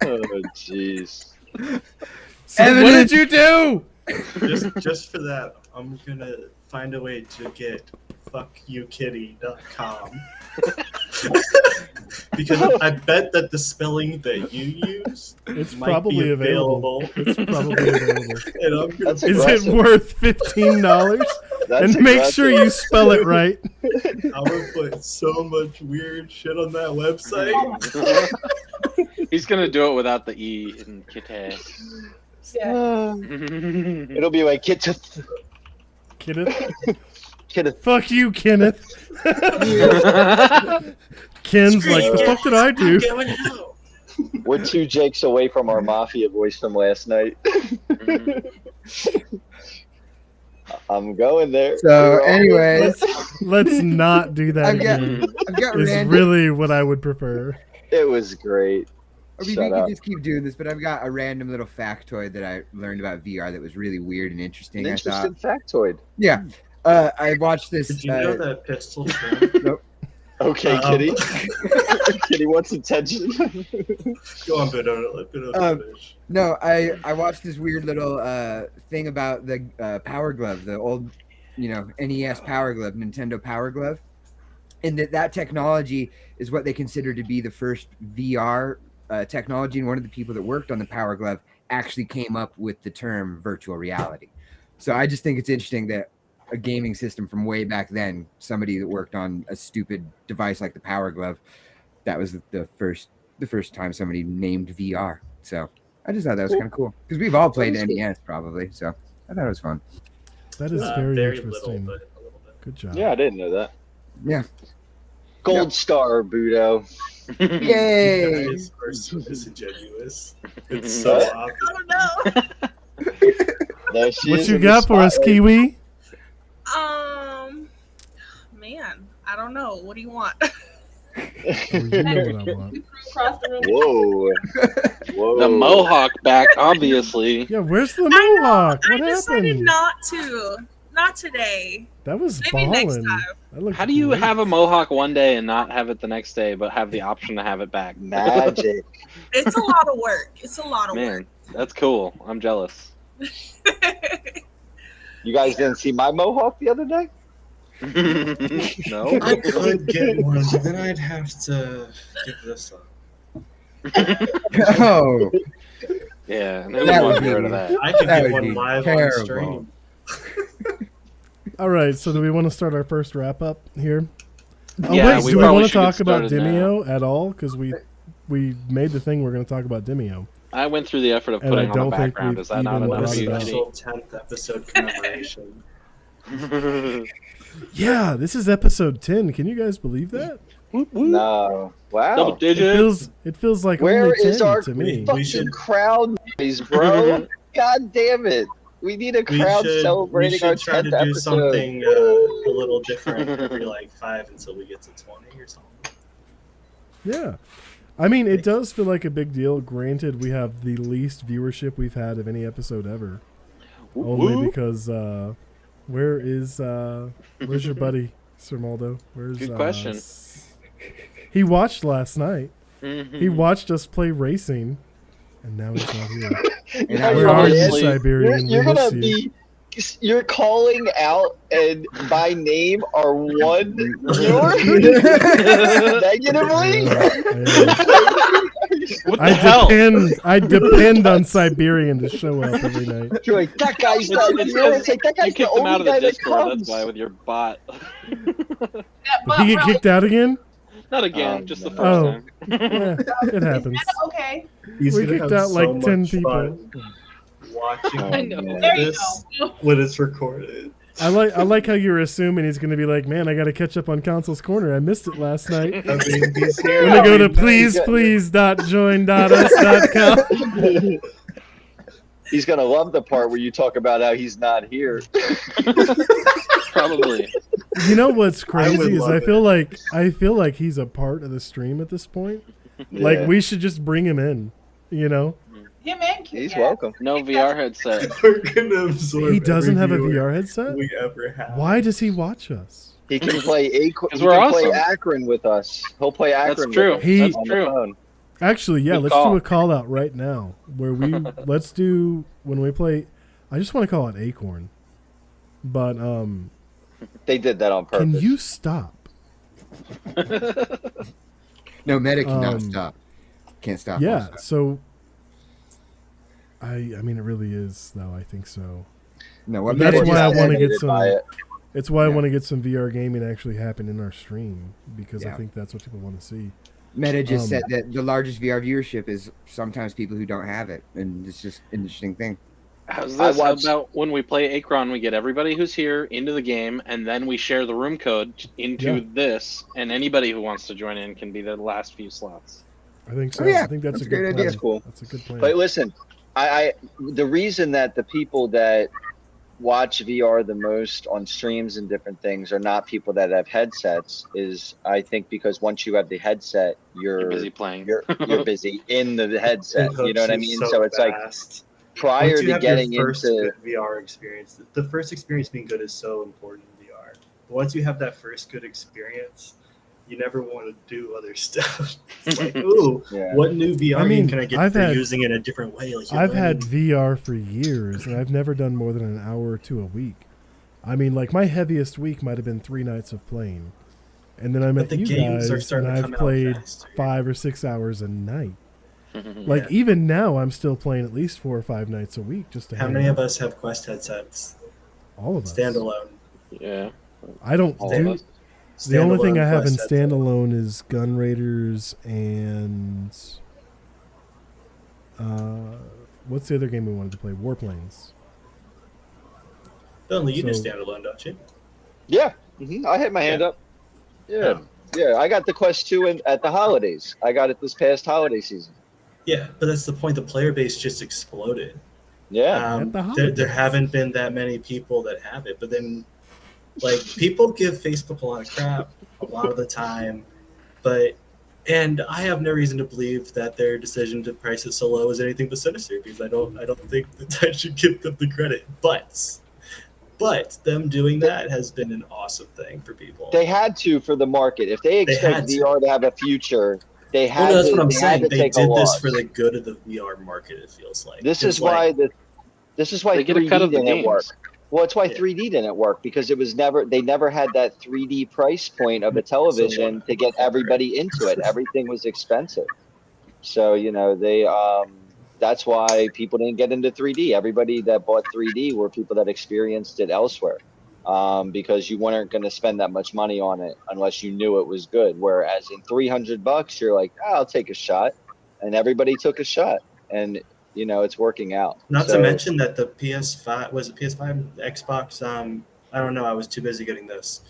Oh, jeez. So what did you do? just for that, I'm gonna find a way to get fuckyoukitty.com. Because I bet that the spelling that you use It's might probably be available. It's probably available. And I'm gonna, That's Is it aggressive. worth $15? That's And make sure you spell it right. I'm gonna put so much weird shit on that website. He's gonna do it without the E in Kitty. Yeah. It'll be like Kenneth. Kenneth? Kenneth. Fuck you, Kenneth. Ken's like, the fuck did I do? Going out. We're 2 Jakes away from our mafia voice from last night. I'm going there. So, We're all- anyways, Let's not do that I've got again. I've got Is random. really what I would prefer. It was great. I mean, Shut we could up. just keep doing this, but I've got a random little factoid that I learned about VR that was really weird and interesting. An I thought. interesting factoid. Yeah. I watched this. Did you know that pistol shrimp? Okay, Kitty. Kitty wants attention. Go on, Bido. No, I watched this weird little thing about the Power Glove, the old, NES Power Glove, Nintendo Power Glove, and that technology is what they consider to be the first VR technology. And one of the people that worked on the Power Glove actually came up with the term virtual reality. So I just think it's interesting that a gaming system from way back then, somebody that worked on a stupid device like the Power Glove, that was the first time somebody named VR. So I just thought that was kind of cool because we've all played NES probably. So I thought it was fun. That is very interesting. Little, but a little bit. Good job. Yeah, I didn't know that. Yeah. Gold star, Budo. Yay! You guys are so disingenuous. It's so obvious. I don't know. There she What is you in the got for us, spotlight. Kiwi? Man, I don't know. What do you want? Oh, you know what I want. Across the room. Whoa. Whoa. The mohawk back, obviously. Yeah, where's the I know, mohawk? I What decided happened? not to. Not today. That was Maybe next ballin'. time. That looked How do you great. have a mohawk one day and not have it the next day, but have the option to have it back? Magic. It's a lot of work. It's a lot of Man, that's cool. I'm jealous. work. You guys didn't see my mohawk the other day? No. I could get one, but then I'd have to give this up. Oh, Yeah, no That one would get rid be- of that. I could That get would one be live terrible. on stream. All right, so do we want to start our first wrap up here? Oh, Yeah, wait, we do we probably want to should get talk about started now. DEMEO at all? Because we made the thing we're going to talk about DEMEO. I went through the effort of And putting I on don't the think background. we've Is that not even enough brought for it you, up. Kitty? Special 10th episode commemoration. Yeah, this is episode 10. Can you guys believe that? No. Wow. Double It digits. feels like Where only 10 is our to me. fucking should- crowd noise, bro? God damn it. We need a crowd we celebrating should our try 10th to do episode. something a little different every like 5 until we get to 20 or something. Yeah. I mean, it does feel like a big deal. Granted, we have the least viewership we've had of any episode ever. Only because, where's your buddy, Sir Maldo? Where's, Good question. He watched last night. Mhm. He watched us play racing, and now he's not here. and I Where was are you, honestly- Siberian? You're We gonna miss you. be. You're calling out and by name our one viewer negatively. What the hell? I depend on Siberian to show up every night. You're like, that guy's not It's here. It's like, that You guy's the kicked him out only of the guy that Discord, comes. that's why, with your bot. That Did he get butt kicked out again? Not again, just the no. first Oh. time. Yeah, it happens. Okay. He's We gonna kicked have out, like, so 10 much people. fun watching I know. There you this go. when it's recorded. I like how you're assuming he's gonna be like, man, I gotta catch up on Console's Corner. I missed it last night. I mean, he's here. When they go to Yeah. please.join.us.com. He's gonna love the part where you talk about how he's not here. Probably. You know what's I would crazy is love I feel like he's a part of the stream at this point. Like Yeah. we should just bring him in. You know, Him and Q. He's yeah. welcome. No VR headset. We're gonna absorb. he doesn't have a every viewer VR headset. we ever have. Why does he watch us? He can play he Because can we're play awesome. Akron with us. He'll play Akron That's with true. us He- on That's the true. phone. Actually, yeah, Good let's call. do a call out right now where we let's do when we play. I just want to call it Acorn, but They did that on purpose. can you stop? no, Meta cannot Um, stop. Can't stop. Yeah, also. so I mean it really is though. I think so. No, what That's Meta why I just wanna said- get Animated some- by it. It's why I Yeah. want to get some VR gaming actually happen in our stream because I Yeah. think that's what people want to see. Meta just Um, said that the largest VR viewership is sometimes people who don't have it, and it's just an interesting thing. How's I this? How watched- about when we play Akron, we get everybody who's here into the game, and then we share the room code into Yeah. this, and anybody who wants to join in can be the last few slots. I think so. Oh, yeah, I think that's that's a a good great plan. idea. That's cool. That's a good plan. But listen, I the reason that the people that watch VR the most on streams and different things are not people that have headsets. Is I think because once you have the headset, You're busy playing. you're busy in the headset. It You know hooks what I you mean? so So it's like fast. prior Once you to have your getting first into good VR experience, the first experience being good is so important in VR. But once you have that first good experience, you never want to do other stuff. It's like, ooh, yeah. what new VR I mean, game can I get I've for had- using it in a different way? Like you're I've had learning- VR for years, and I've never done more than an hour or two a week. I mean, like my heaviest week might have been 3 nights of playing, and then I met the you games are guys, starting and to I've come out played faster. 5 or 6 hours a night. Like Yeah. even now, I'm still playing at least 4 or 5 nights a week just to. How hang many out. of us have Quest headsets? All of us. Standalone. Yeah. I don't All do. of us. The only thing Standalone I have in Quest headset. standalone is Gun Raiders and what's the other game we wanted to play? Warplanes. Only you do So- standalone, don't you? Yeah, I had my hand up. Yeah, yeah. I got the Quest 2 at the holidays. I got it this past holiday season. Yeah, but that's the point. The player base just exploded. Yeah, At the There holidays. haven't been that many people that have it, but then, like, people give Facebook a lot of crap a lot of the time, and I have no reason to believe that their decision to price it so low is anything but sinister, because I don't think that I should give them the credit. But them doing that has been an awesome thing for people. they had to for the market. If they had expect to. VR to have a future, they had Well, no, that's to. what I'm they had saying. to They take a did this loss. for the good of the VR market. It feels like This It's is like, why this is why They get a 3D cut of the didn't work. games. Well, it's why Yeah. 3D didn't work because they never had that 3D price point of a television to get everybody into it. Everything was expensive. So, that's why people didn't get into 3D. Everybody that bought 3D were people that experienced it elsewhere. Because you weren't going to spend that much money on it unless you knew it was good. Whereas in $300, you're like, I'll take a shot. And everybody took a shot. And, it's working out. Not So- to mention that the PS5 was it PS5, the Xbox. I don't know. I was too busy getting this,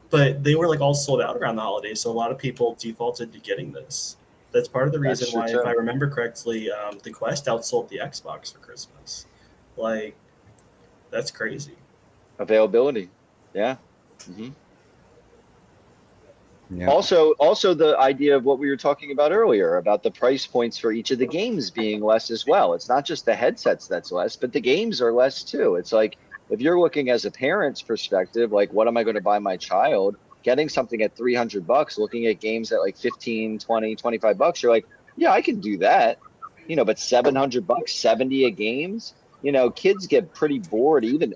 but they were like all sold out around the holidays. So a lot of people defaulted to getting this. That's part of the That's reason true, why, too. if I remember correctly, the Quest outsold the Xbox for Christmas. Like, that's crazy. Availability. Yeah. hmm Yeah. Also, the idea of what we were talking about earlier about the price points for each of the games being less as well. It's not just the headsets that's less, but the games are less too. It's like if you're looking as a parent's perspective, like what am I going to buy my child? Getting something at $300, looking at games at like 15, 20, 25 bucks, you're like, yeah, I can do that. But $700, 70 a games, kids get pretty bored. Even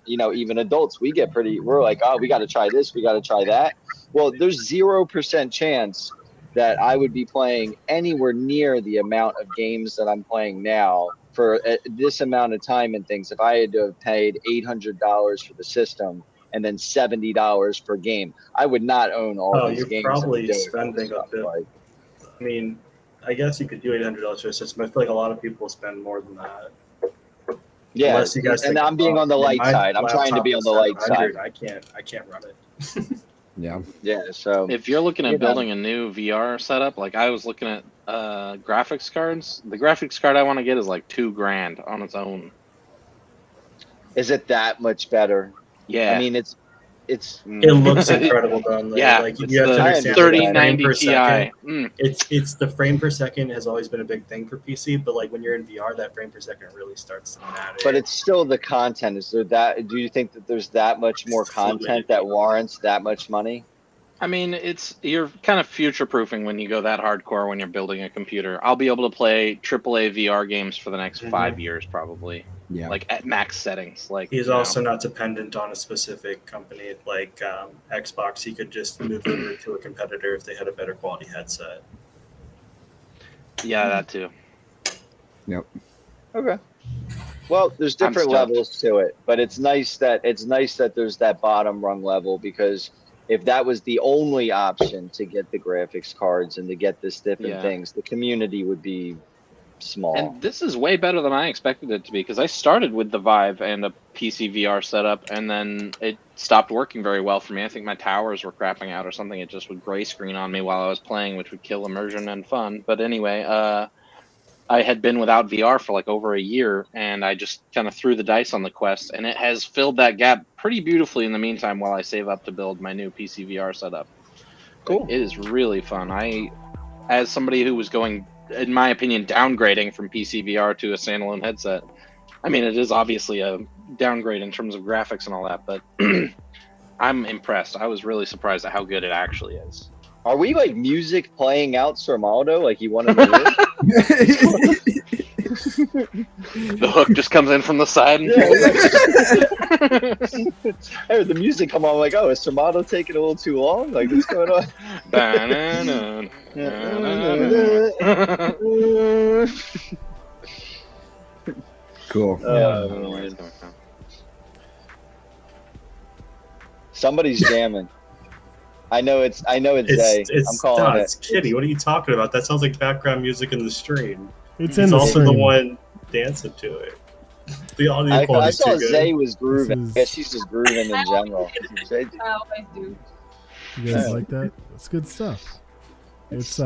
adults, we're like, oh, we got to try this. We got to try that. Well, there's 0% chance that I would be playing anywhere near the amount of games that I'm playing now for this amount of time and things. If I had to have paid $800 for the system and then $70 per game, I would not own all these You're games. probably that I'm doing spending a stuff, bit. like, I mean, I guess you could do $800 for a system. I feel like a lot of people spend more than that. yeah, Unless you guys and think, I'm being on the light my side. I'm trying to laptop be on is the light side. $700. I can't run it. Yeah. Yeah, so If you're looking at You know. building a new VR setup, like I was looking at graphics cards, the graphics card I want to get is like $2,000 on its own. is it that much better? Yeah. I mean, it's It looks incredible though. yeah, Like it's you have to the understand, thirty- like, the frame 3090 per Ti. second. It's the frame per second has always been a big thing for PC, but like when you're in VR, that frame per second really starts to matter. But it's still the content. Do you think that there's that much more content that warrants that much money? I mean, you're kind of future proofing when you go that hardcore when you're building a computer. I'll be able to play AAA VR games for the next 5 years probably. Yeah. Like at max settings. Like He's also not dependent on a specific company like Xbox. He could just move over to a competitor if they had a better quality headset. Yeah, that too. Yep. Okay. Well, there's different stoked. levels to it, but it's nice that there's that bottom rung level, because if that was the only option to get the graphics cards and to get this different Yeah. things, the community would be small. And this is way better than I expected it to be, because I started with the Vive and a PC VR setup, and then it stopped working very well for me. I think my towers were crapping out or something. It just would gray screen on me while I was playing, which would kill immersion and fun. But anyway, I had been without VR for like over a year, and I just kind of threw the dice on the Quest, and it has filled that gap pretty beautifully in the meantime while I save up to build my new PC VR setup. Cool. It is really fun. As somebody who was going, in my opinion, downgrading from PC VR to a standalone headset, I mean, it is obviously a downgrade in terms of graphics and all that, but I'm impressed. I was really surprised at how good it actually is. Are we like music playing out Sormaldo like you wanted to hear? The hook just comes in from the side. And I heard the music come on, like, oh, is Sormaldo taking a little too long? Like, what's going on? Cool. Somebody's jamming. I know it's Zay. I'm calling it's Kitty. What are you talking about? That sounds like background music in the stream. It's He's in the also the stream. one dancing to it. The audio I quality's saw too good. Zay was grooving. This is- I guess she's just grooving in general. Zay- I always do. You guys like that? It's good stuff. It's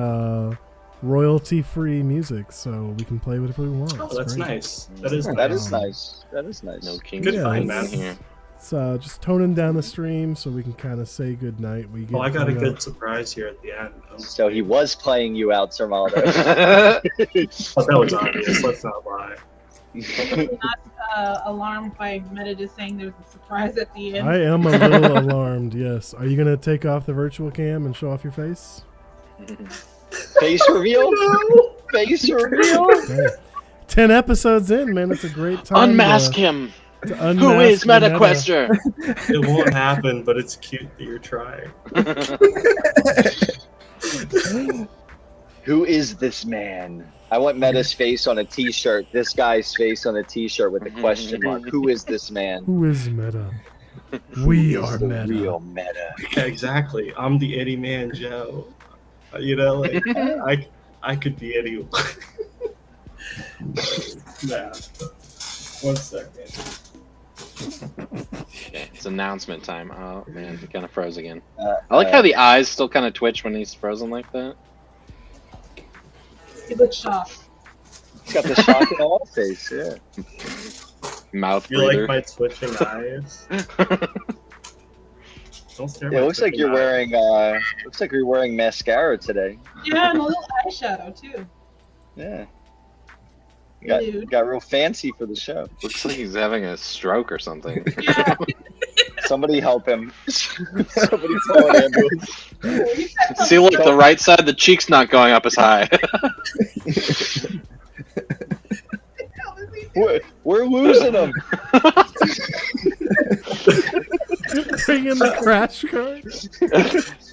royalty-free music, so we can play whatever we want. Oh, It's that's great. nice. That is that nice. is nice. That is nice. No king. Good find, man. Here. It's just toning down the stream so we can kind of say goodnight. We get Oh, I got a hung good up. surprise here at the end. So he was playing you out, Sormaldo. Oh, that was obvious. Let's not lie. Alarmed by Meta just saying there's a surprise at the end. I am a little alarmed, yes. Are you going to take off the virtual cam and show off your face? Face reveal? Face reveal? Okay. 10 episodes in, man. It's a great time. Unmask to, him. to Who unmask is the MetaQuester? It won't happen, but it's cute that you're trying. Who is this man? I want Meta's face on a t-shirt. This guy's face on a t-shirt with a question mark. Who is this man? Who is Meta? We Who is are the Meta. real Meta. Yeah, exactly. I'm the Eddie Man Joe. You know, like I could be anyone. Nah. 1 second. Okay, it's announcement time. Oh man, he kind of froze again. Uh, I like how the eyes still kind of twitch when he's frozen like that. He looks shocked. He's got the shock and awe face. Yeah. Mouth You like breather. my twitching eyes? Don't stare at Yeah, it my looks like twitching you're eyes. wearing looks like you're wearing mascara today. Yeah, and a little eyeshadow too. Yeah. Dude. Got real fancy for the show. Looks like he's having a stroke or something. Yeah. Somebody help him. Somebody call an ambulance. You said See, look, the right side, the cheek's not going up as high. We're losing him. Bring in the crash card.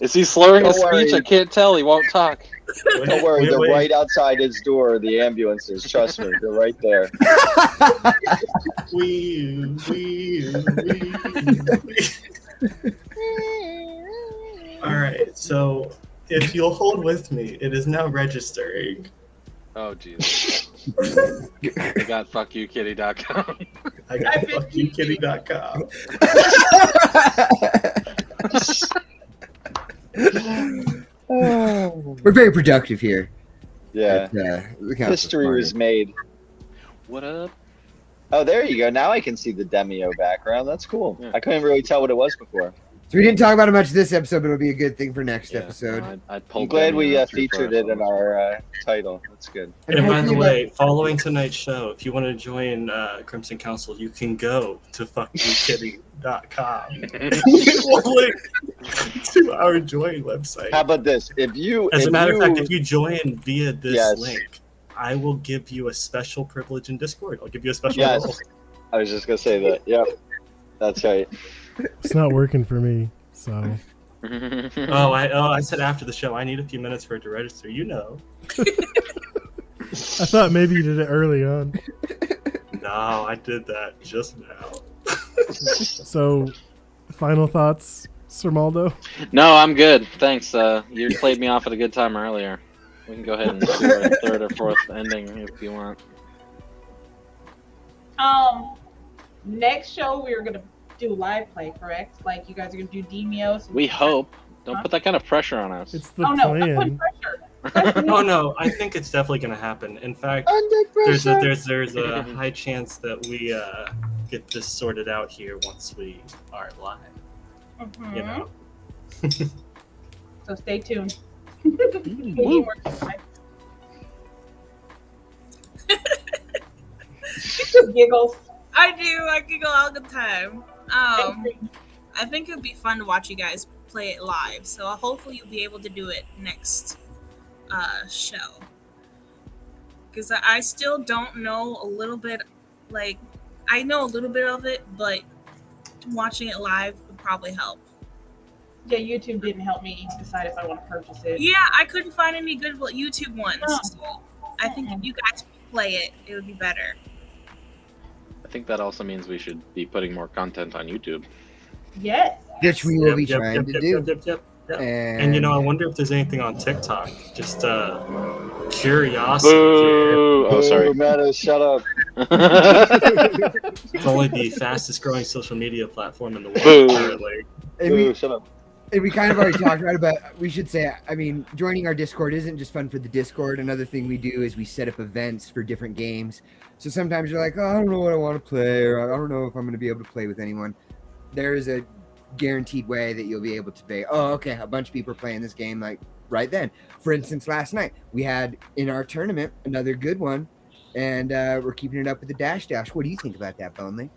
Is he slurring his Don't worry. speech? I can't tell. He won't talk. Don't worry, they're Wait. right outside his door, the ambulances. Trust me, they're right there. Wee, wee, wee, wee. All right, so if you'll hold with me, it is now registering. Oh, jeez. I got fuckyoukitty.com. I got fuckyoukitty.com. We're very productive here. Yeah. Look how History was made. What up? Oh, there you go. Now I can see the DEMEO background. That's cool. Yeah. I couldn't really tell what it was before. So we didn't talk about it much this episode, but it'll be a good thing for next Yeah, episode. no, I I'm pulled glad we Demi out through featured it in Firefox. our title. That's good. And by the hopefully way, following tonight's show, if you want to join Crimson Council, you can go to fuckyoukitty.com. We'll link to our join website. How about this? If you, As a if matter you, of fact, if you join via this Yes. link, I will give you a special privilege in Discord. I'll give you a special Yes. role. I was just gonna say that. Yep, that's right. It's not working for me, so I said after the show, I need a few minutes for it to register. You know. I thought maybe you did it early on. No, I did that just now. So, final thoughts, Sir Maldo? No, I'm good. Thanks. You played me off at a good time earlier. We can go ahead and do a third or fourth ending if you want. Next show we're gonna do live play, correct? Like you guys are gonna do DEMEO. So We hope. Don't put that kind of pressure on us. It's the Oh no, I'm putting plan. pressure. Oh no, I think it's definitely going to happen. In fact, there's a high chance that we get this sorted out here once we are live. Mhm. You know. So stay tuned. We need more time. She just giggles. I do. I giggle all the time. I think it would be fun to watch you guys play it live. So hopefully you'll be able to do it next show. Because I still don't know a little bit. Like, I know a little bit of it, but watching it live would probably help. Yeah, YouTube didn't help me decide if I want to purchase it. Yeah, I couldn't find any good YouTube ones. No. So I think if you guys play it, it would be better. I think that also means we should be putting more content on YouTube. Yes. Which we will be Yep, trying to yep, do. yep, yep. And you know, I wonder if there's anything on TikTok. Just curiosity. Boo! Oh, sorry. Meta, shut up. It's only the fastest growing social media platform in the world Boo. currently. and we, Shut up. and we kind of already talked about it, but we should say, I mean, joining our Discord isn't just fun for the Discord. Another thing we do is we set up events for different games. So sometimes you're like, oh, I don't know what I want to play, or I don't know if I'm going to be able to play with anyone. There is a guaranteed way that you'll be able to pay. Oh, okay, a bunch of people are playing this game like right then. For instance, last night we had in our tournament another good one, and we're keeping it up with the Dash Dash. What do you think about that, Bonely?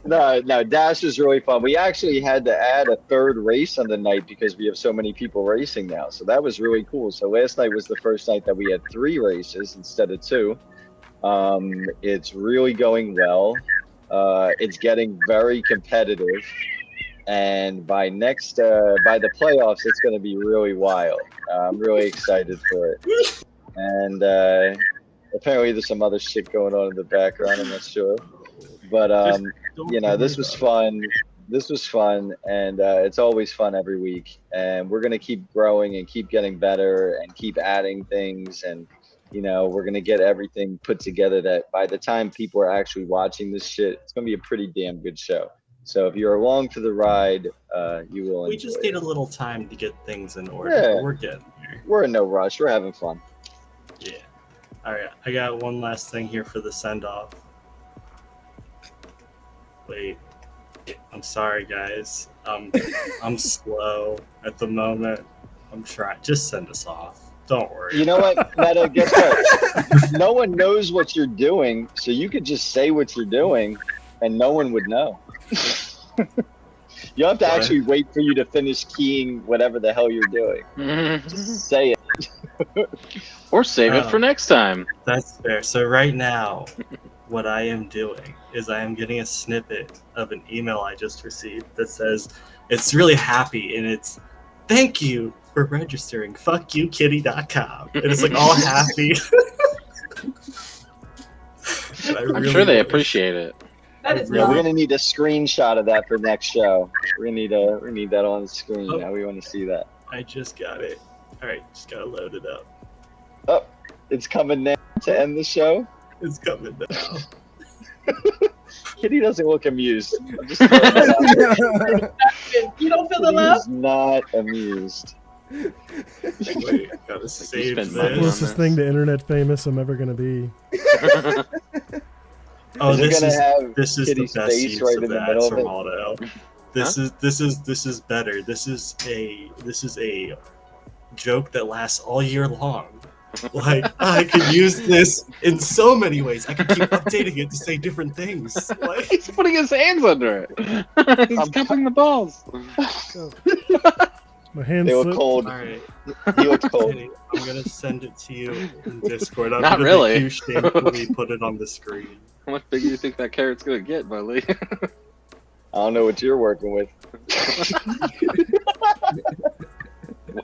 No, Dash is really fun. We actually had to add a third race on the night because we have so many people racing now. So that was really cool. So last night was the first night that we had 3 races instead of 2. It's really going well. It's getting very competitive, and by the playoffs, it's going to be really wild. I'm really excited for it. And apparently, there's some other shit going on in the background. I'm not sure, but you know, this was fun. This was fun, and it's always fun every week. And we're going to keep growing and keep getting better and keep adding things and. You know, we're going to get everything put together that by the time people are actually watching this shit, it's going to be a pretty damn good show. So if you're along for the ride, you will enjoy We just it. need a little time to get things in order. Yeah. But we're getting there. We're in no rush. We're having fun. Yeah. All right. I got one last thing here for the send-off. Wait. I'm sorry, guys. I'm slow at the moment. I'm trying. Just send us off. Don't worry. You know what, Meta, guess what? No one knows what you're doing, so you could just say what you're doing, and no one would know. You don't have to actually wait for you to finish keying whatever the hell you're doing. Just say it. Or save it for next time. That's fair. So right now, what I am doing is I am getting a snippet of an email I just received that says it's really happy and it's thank you for registering fuckyoukitty.com. And it's like all happy. I'm sure they appreciate it. That is Yeah, we're not. gonna need a screenshot of that for next show. We need that on the screen. Now we want to see that. I just got it. All right, just gotta load it up. Oh, it's coming now to end the show. It's coming now. Kitty doesn't look amused. I'm just throwing that out. You don't feel the Kitty love? is not amused. Wait, gotta save spent this. money on Closest thing to internet famous I'm ever gonna be. Oh, Is it this gonna is have this is the Kitty's best face use right of in the that, middle of it? Armaldo. This is better. This is a joke that lasts all year long. Like I could use this in so many ways. I could keep updating it to say different things. Like, He's putting his hands under it. He's cupping the balls. My hands They look slipped. cold. all right, He looks cold. Kenny, I'm gonna send it to you in Discord. I'm Not gonna really. make you shamefully put it on the screen. How much bigger do you think that carrot's gonna get, Buddy? I don't know what you're working with.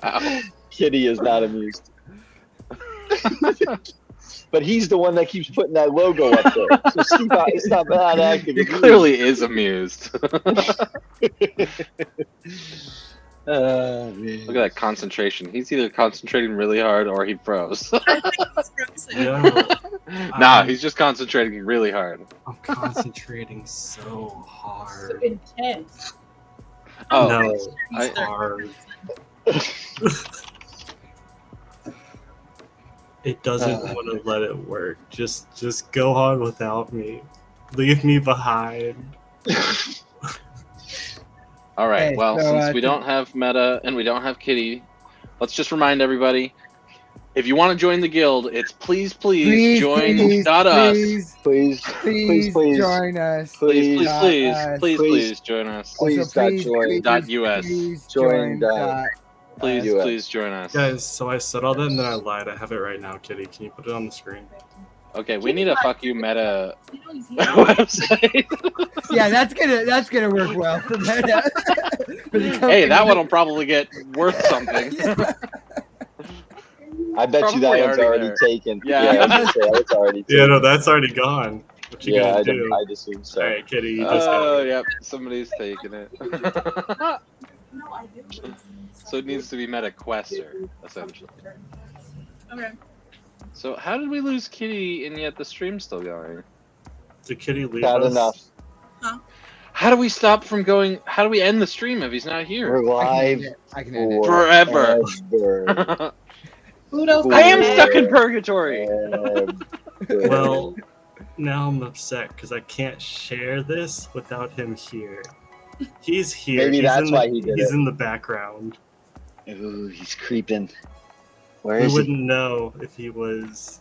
Wow. Kitty is not amused. But he's the one that keeps putting that logo up there. So stop not acting. He clearly is amused. Man. Look at that concentration. He's either concentrating really hard or he froze. Yo, Nah, he's just concentrating really hard. I'm concentrating so So hard. intense. Oh, No, He's I- hard. It doesn't want to let it work. Just go on without me. Leave me behind. All right. Hey, Well, so, since we don't have Meta and we don't have Kitty, let's just remind everybody: if you want to join the guild, it's please join not us. Please, Please please. join us. Please Not us. please join us. Also, Please dot join. Dot US. Please Join join dot- Please US. please join us. Guys, so I said all that and then I lied. I have it right now, Kitty. Can you put it on the screen? Okay, we need a fuck you Meta You know he's here. website. Yeah, that's gonna work well for Meta. For the Hey, company. that one will probably get worth something. I bet you that Probably one's already already there. taken. Yeah. I was gonna say, it's already taken. Yeah, no, that's already gone. What you Yeah, gonna do? I'd assume so. All right, Kitty, you just Oh, got it. yep, somebody's taking it. No, I do. So it needs to be Meta Quester, essentially. Okay. So how did we lose Kitty and yet the stream's still going? Did Kitty leave Not us? enough. How do we stop from going? How do we end the stream if he's not here? We're live I can end it. Forever. forever. Kudos to I am Ed. stuck in purgatory. Well, now I'm upset because I can't share this without him here. He's here. Maybe he's that's in why the, he did He's it. in the background. Ooh, he's creeping. Where We is he? wouldn't know if he was.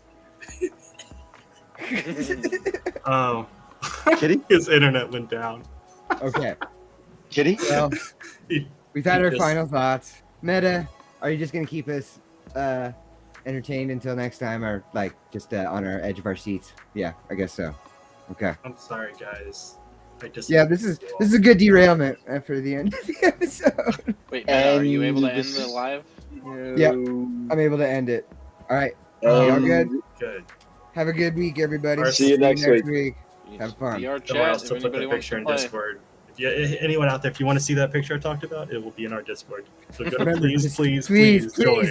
Oh. Kitty? His internet went down. Okay. Kitty? Well, we've had He our just- final thoughts. Meta, are you just gonna keep us entertained until next time, or like just on our edge of our seats? Yeah, I guess so. Okay. I'm sorry, guys. I just Yeah, this is a good derailment after the end of the episode. Wait, Meta, are you able to And end the live? Yeah. I'm able to end it. All right. Um, Y'all good? good. Have a good week, everybody. See you next week. Have fun. Our Then I'll chat, also if put anybody that wants picture to in play. Discord. Anyone out there, if you want to see that picture I talked about, it will be in our Discord. So go to Remember, please please join.